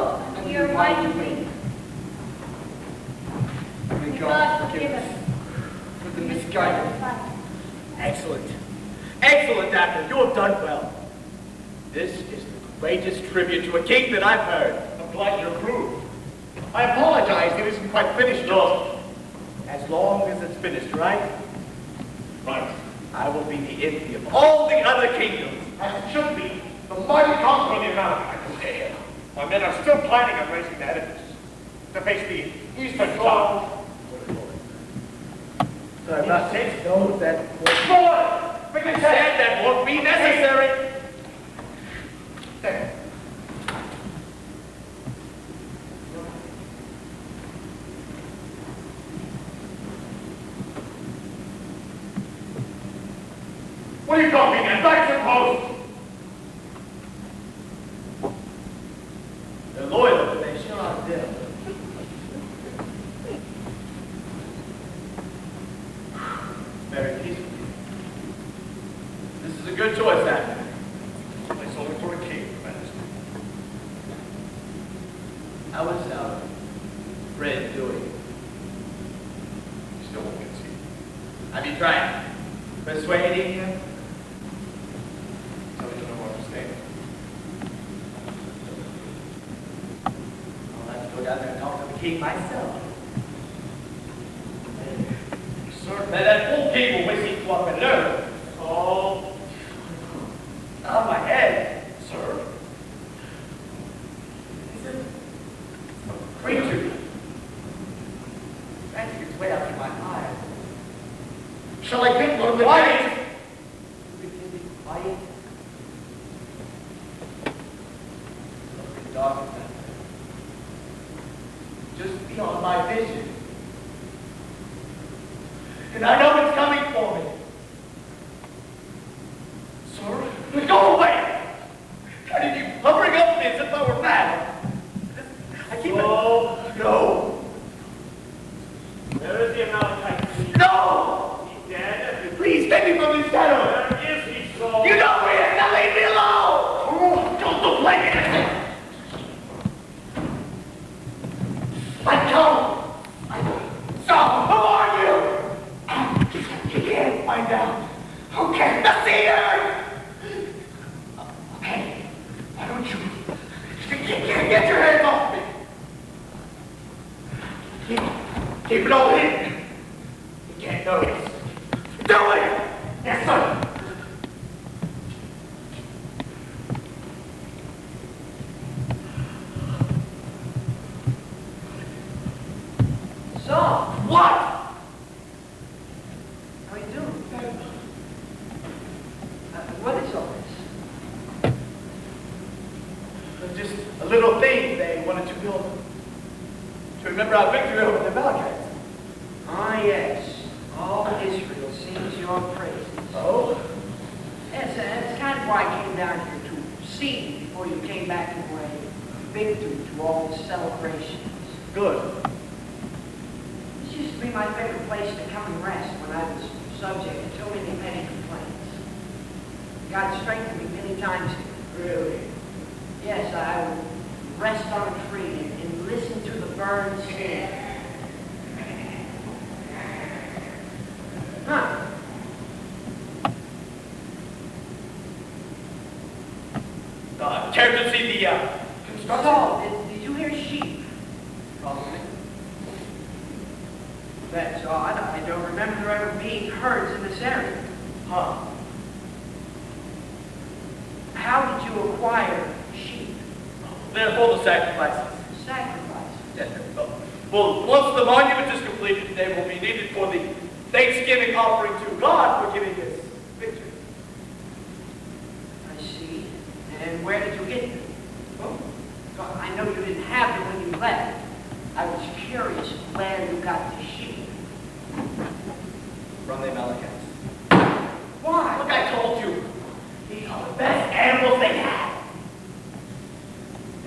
mighty thing. May May God God forgive forgive us us. for the misguidance. Excellent. Excellent, Dapper. You have done well. This is the greatest tribute to a king that I've heard. I'm glad you approve. I apologize. It isn't quite finished. No. As long as it's finished, right? Right. I will be the envy of all the other kingdoms. As it should be. The mighty conqueror of the Amalekites is here. My men are still planning on raising the edifice to face the eastern front. So I must take those that we can say that won't be necessary. There. What are you talking at? Back to post! They're loyal, but they sure aren't dead. Very peaceful. This is a good choice, Dapper. Place only for a king, Your Majesty. How is our friend doing? Still won't concede. Have you tried persuading him? Tell me to know what to say. I'll have to go down there and talk to the king myself. Sir, that fool king will waste each one and learn. Oh, out of my head, sir. Is it a creature? Fancy its way out of my eye. Shall I get one of the quiet? We can be quiet. Something dark is that just beyond my vision. And I know it's coming for me. Sir, go away! How did you hovering up me as if I were mad? I keep no. Where is the Amalekite? No! He's dead. Please take me from this shadow. Where is he, Saul? You know where he is. Now leave me alone. Don't look like it. I don't. Saul, who are you? You can't find out. Okay, the seer! Okay, why don't you get your hands off me? Keep it all in. You can't notice. Do it! Yes, sir. Saul, What? how you doing? What is all this? Just a little thing they wanted to build to remember our victory over the Amalekites. Ah, yes. All Israel sings your praises. Oh? Yes, that's kind of why I came down here to see you before you came back to a victory to all the celebrations. Good. This used to be my favorite place to come and rest when I was subject to too many petty complaints. God strengthened me many times here. Really? Yes, I would rest on a tree and listen to the birds sing. Huh. Care to see the construction? Saul, did you hear sheep? Probably. That's odd. I don't remember there ever being herds in this area. Huh. How did you acquire sheep? They're for the sacrifices. Sacrifice. Yes, sir. Well, once the monument is completed, they will be needed for the Thanksgiving offering to God for giving us victory. I see. And where did you get them? Well, I know you didn't have them when you left. I was curious where you got the sheep. From the Amalekites. Why? Look, I told you. These are the best animals they have.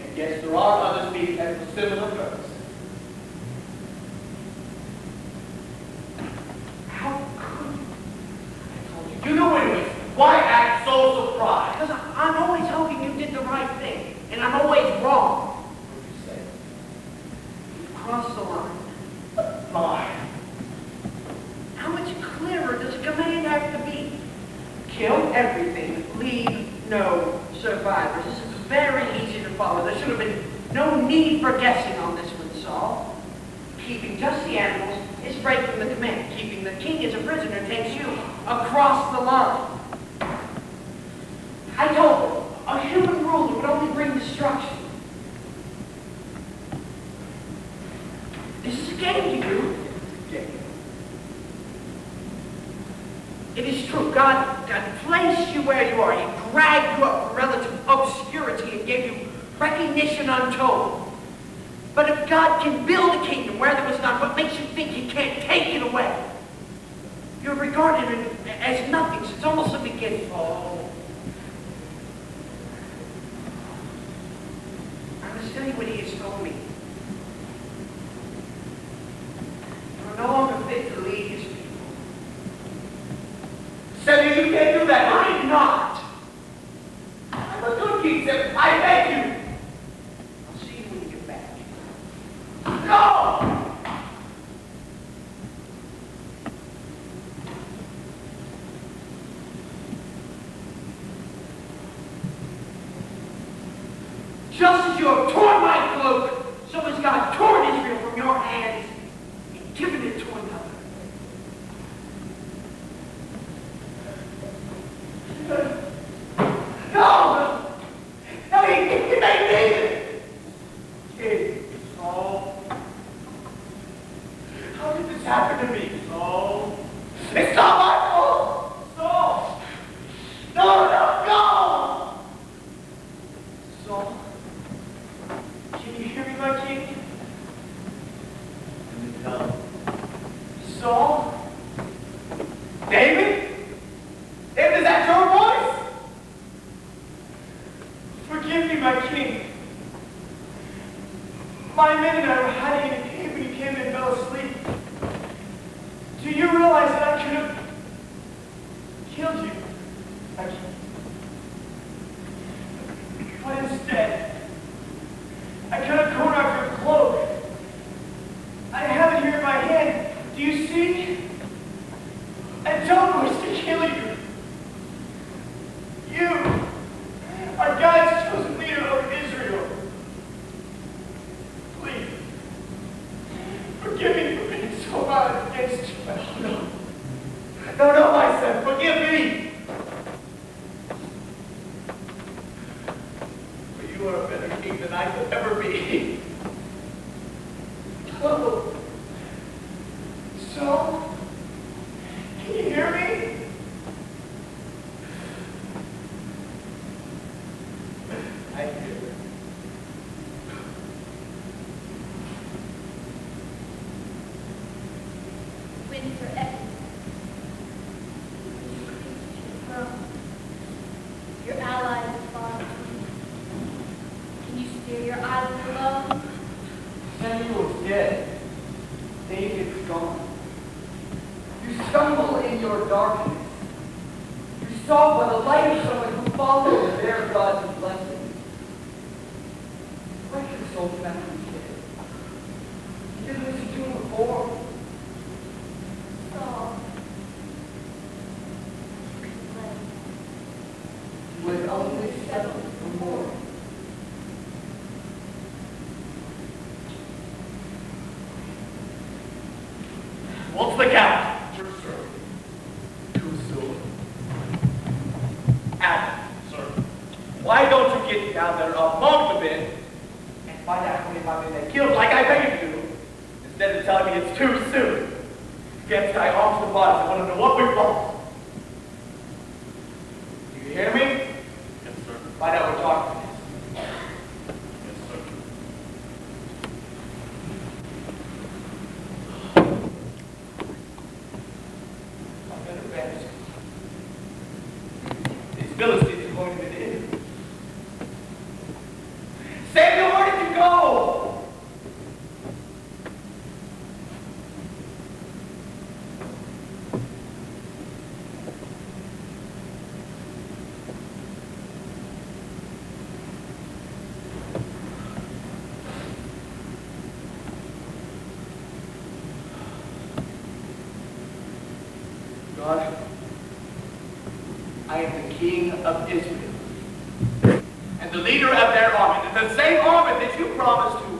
And yes, there are other species that have a similar purpose. How could you? I told you. You know anyways. Why act so surprised? Because I'm always hoping you did the right thing, and I'm always wrong. What did you say? need for guessing on this one, Saul. Keeping just the animals is breaking the command. Keeping the king as a prisoner takes you across the line. I told them, a human ruler would only bring destruction. This is a game to you. It is true. God placed you where you are. He dragged you up from relative obscurity and gave you recognition untold. But if God can build a kingdom where there was none, what makes you think He can't take it away? You're regarded as nothing. So it's almost a beginning. Oh. I must tell you what He has told me. You are no longer fit to lead His people. Sammy, you can't do that. I'm not. I'm a good king, Sammy. I beg you. I'll see you when you get back. No! Just as you have torn my cloak, so has God torn Israel from your hands and given it to another. No! No, he made me! King, Saul. How did this happen to me, Saul? It's not my fault! Saul! No! Saul, can you hear me, my king? No. Saul? David? David, is that your voice? Forgive me, my king. My men and I were hiding in a cave when you came and fell asleep. Do you realize that I could have killed you? But instead, I could have torn off your cloak. I have it here in my hand. Do you see? I don't wish to kill you. You are God's chosen leader over Israel. Please, forgive me for being so violent against you. No, my son, forgive me. For you are a better king than I could ever be. Oh, so, can you hear me? I hear. Winter Evans. Your allies are far between. Can you steer your island alone? Samuel's dead. David's gone. You stumble in your darkness. You saw by the light of someone who followed their God's blessing. Why could Saul found him dead? You didn't listen to him before. Saul. You would only settle for more. What's the count? True, sir. Too soon. Adam, sir. Why don't you get down there among the men and find out how many of my men they killed like I paid you, instead of telling me it's too soon? Get guy off the bodies. I want to know what we've lost. Do you hear me? Yes, sir. Find out what we're talking about. Yes, sir. I'm better best. These Philistines are going to be in. Samuel, where did you go? God, I am the king of Israel and the leader of their army, the same army that you promised to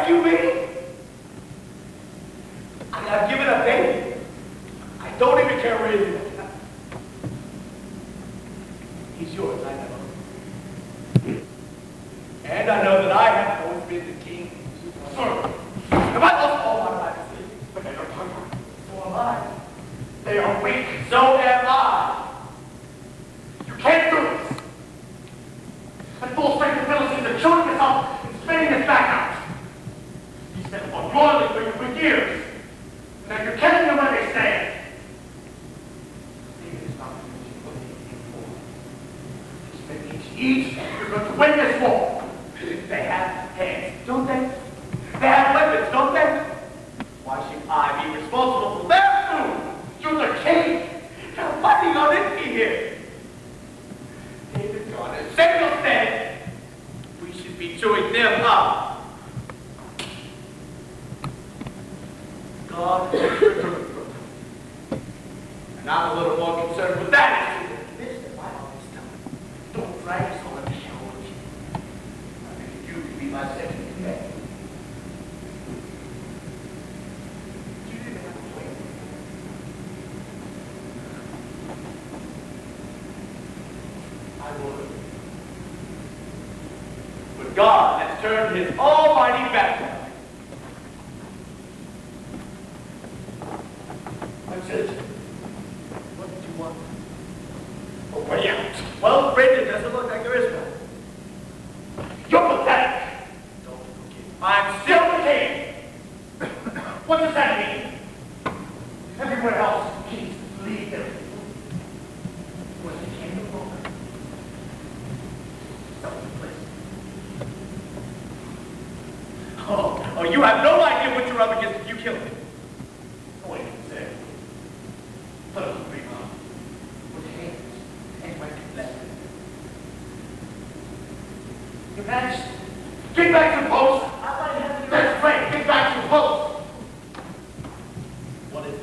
you mean? I've given up David. I don't even care where he is. He's yours, I know. And I know that I have always been the king. Sir, have I lost all my life? But they are hungry. So am I. They are weak. So am I. You can't do this. At full strength, the Philistines are choking us up and spinning us back out. He's been on loyally for you for years. And now you're killing them where they stand. David is not what he came for. This means you're going to win this war. They have hands, don't they? They have weapons, don't they? Why should I be responsible for their food? You're the king. You're fighting on empty here. David's gone and Samuel's dead. We should be chewing them up. God is your truth. And I'm a little more concerned with that issue than this that I always tell you. Don't drag us on the shoulders. I think you could be my second command. You didn't have to wait. I would. But God has turned his almighty back on me. That's it. What did you want? A way out. Well, Brendan, it doesn't look like there is one. You're pathetic. Don't forget. I'm still the king. What does that mean? Everywhere else, kings leave their people. When they came to Rome, Oh, you have no idea what you're up against if you kill him. Wait a second. Put up a big arm. With hands and weapons left. Your Majesty, get back to the post. I want to have you. That's right, get back to the post. What is it?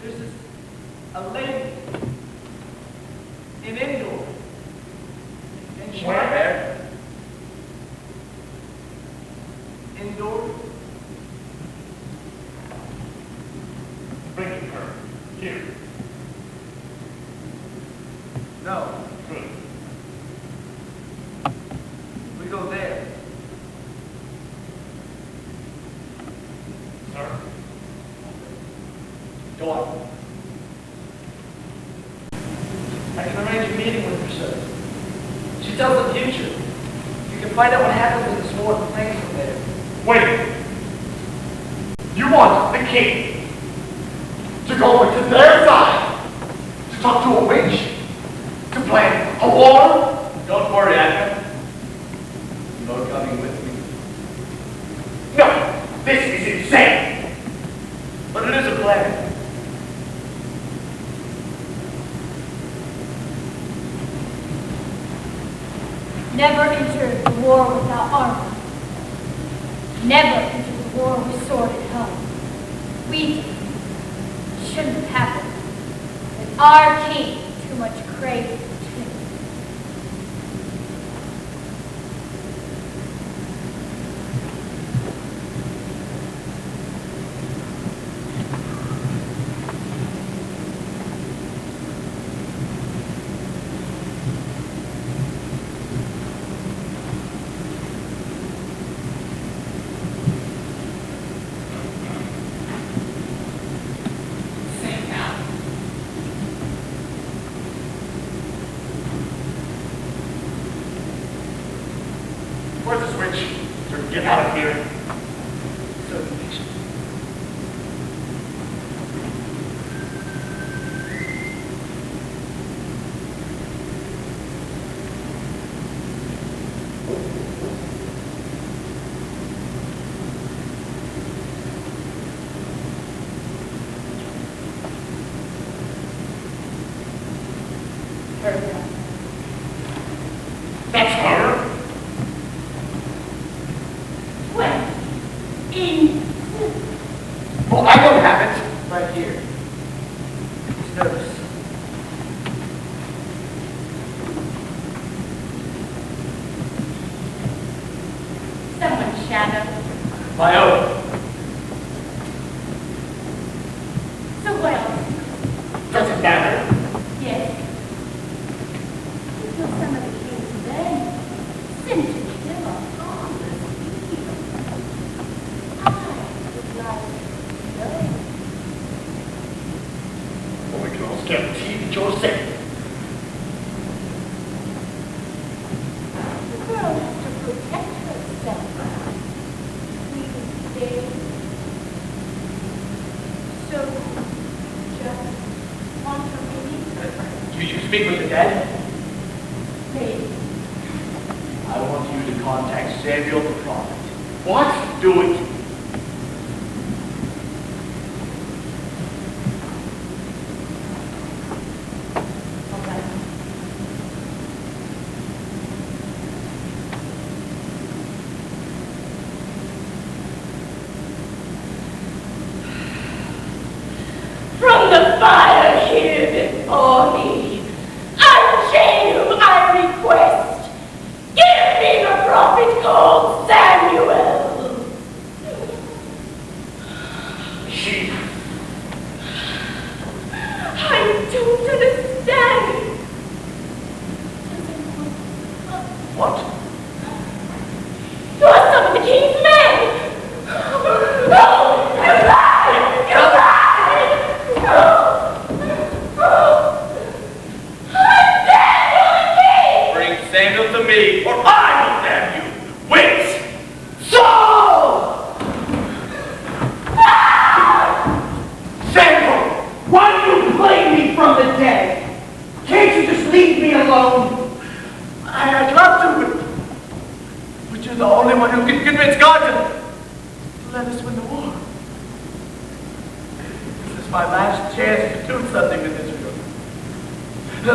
There's this, a lady in Endor. And where? Indoors? Bringing her here. No. Good. We go there. Sir. Go on. I can arrange a meeting with her, sir. She tells the future. You can find out what happens in this war and things from there. Wait. You want the king to go over to their side, to talk to a witch, to plan a war? Don't worry, Advent. You're coming with me. No, this is insane. But it is a plan. Never enter the war without armor. Never enter the war with sword and helm. We did. It shouldn't have happened. But our king too much craved for truth. Where's the switch? So we can get out of here. So patient. That's her. Well, I don't have it. Right here. It's nervous. Someone My own. So what else? Doesn't matter. Yes. Until some of the king's men sent to kill a harmless people. I would like to know. Well, we can almost guarantee that you're safe. The girl has to protect herself. We can stay. So, just want to read? You speak with the dead? Maybe. I want you to contact Samuel the prophet. What? Do it. Okay. From the fire here before me, unchain whom I request, give me the prophet called Samuel. She. I don't understand. What? You are some of the king's men. No, you lied! You lied! I'm Samuel the king! Bring Samuel to me, or I will damn you! Wait! Saul! Samuel, why do you claim me from the dead? Can't you just leave me alone? I'd love to, but you're the only one who can convince God to let us win the war. This is my last chance to do something with Israel.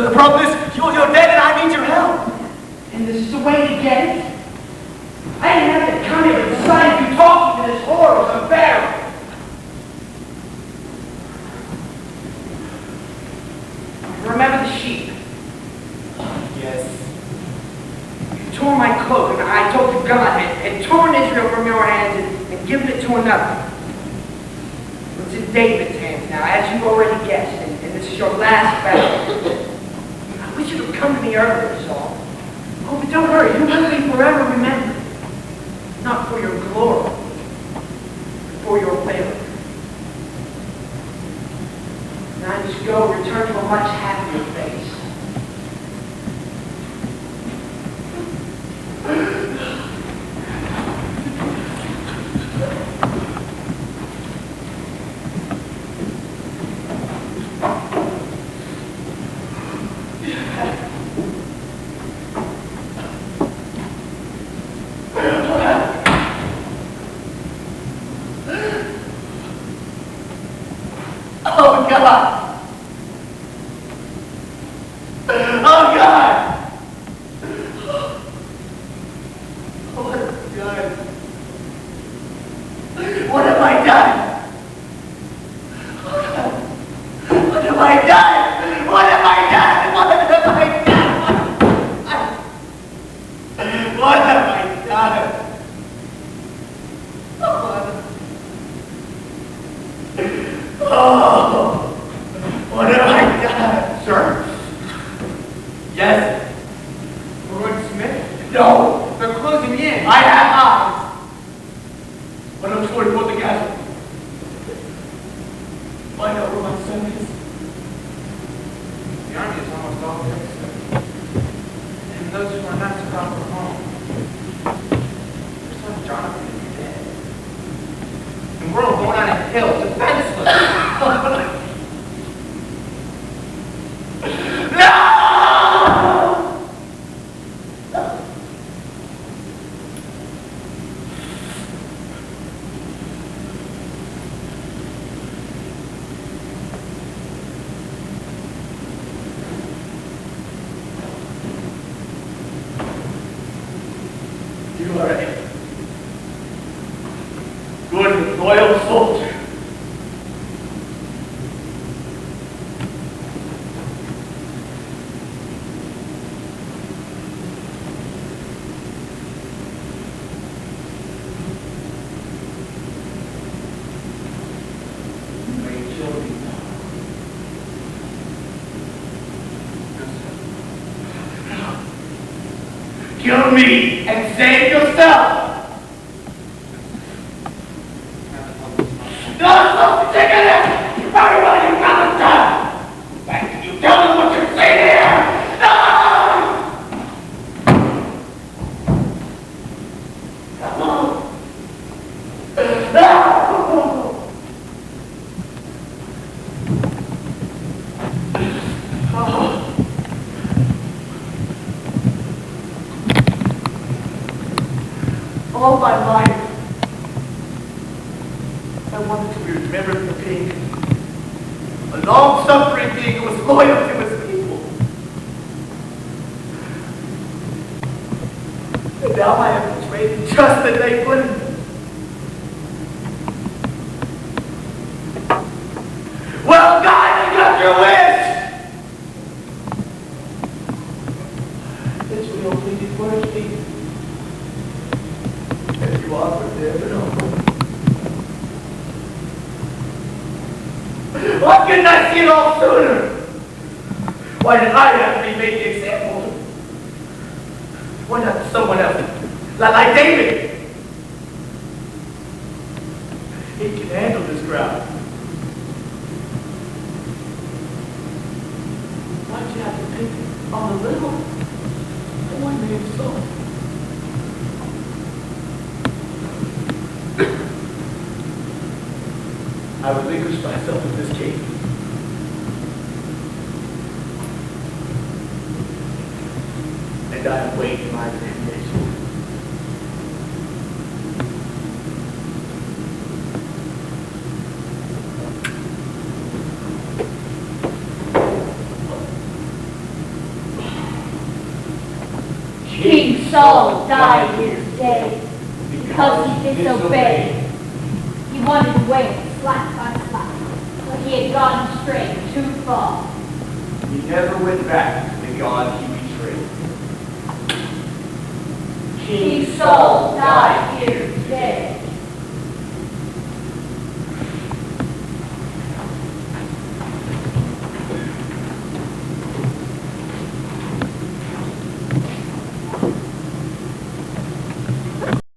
The problem is, you're dead and I need your help. And this is the way to get it? I didn't have to come here and decide you talking to this whore was unbearable. Remember the sheep? Yes. You tore my cloak, and I told you God had torn Israel from your hands and given it to another. It's in David's hands now, as you've already guessed, and this is your last battle. I wish you would come to me earlier, Saul. Oh, but don't worry, you will be forever remembered. Not for your glory, but for your failure. Now just go return to a much happier face. Oh, God! Oh, God! What have I done? What have I done? What have I done? What have I done? What have I done? What have I done? Oh, what have I done? Sir? Yes? Lord Smith, No! they're closing in. I have eyes! But I'm sure to put the castle. Find out where my son is. The army is almost all there, sir. And those who are not to come from home. Your son Jonathan is dead. And we're alone on a hill, defenseless. You are a good, loyal soldier. Kill me and save yourself. No, stop taking it! You probably want your brother done! Why did you tell me what you're saying here? No! All my life, I wanted to be remembered as a pig. A long-suffering pig who was loyal to his people. And now I have betrayed the trust that they put in me. Well, God, you got your wish! Israel pleaded mercy. And you offered them an offer. Why couldn't I see it all sooner? Why did I have to be made the example? Why not someone else? Like David. He can handle this crowd. Why'd you have to pick on the little one named Saul? I relinquish myself in this case. And I await my damnation. King Saul died this day because he disobeyed. He wanted to wait slack by slack, but he had gone straight too far. He never went back to the God he betrayed. King Saul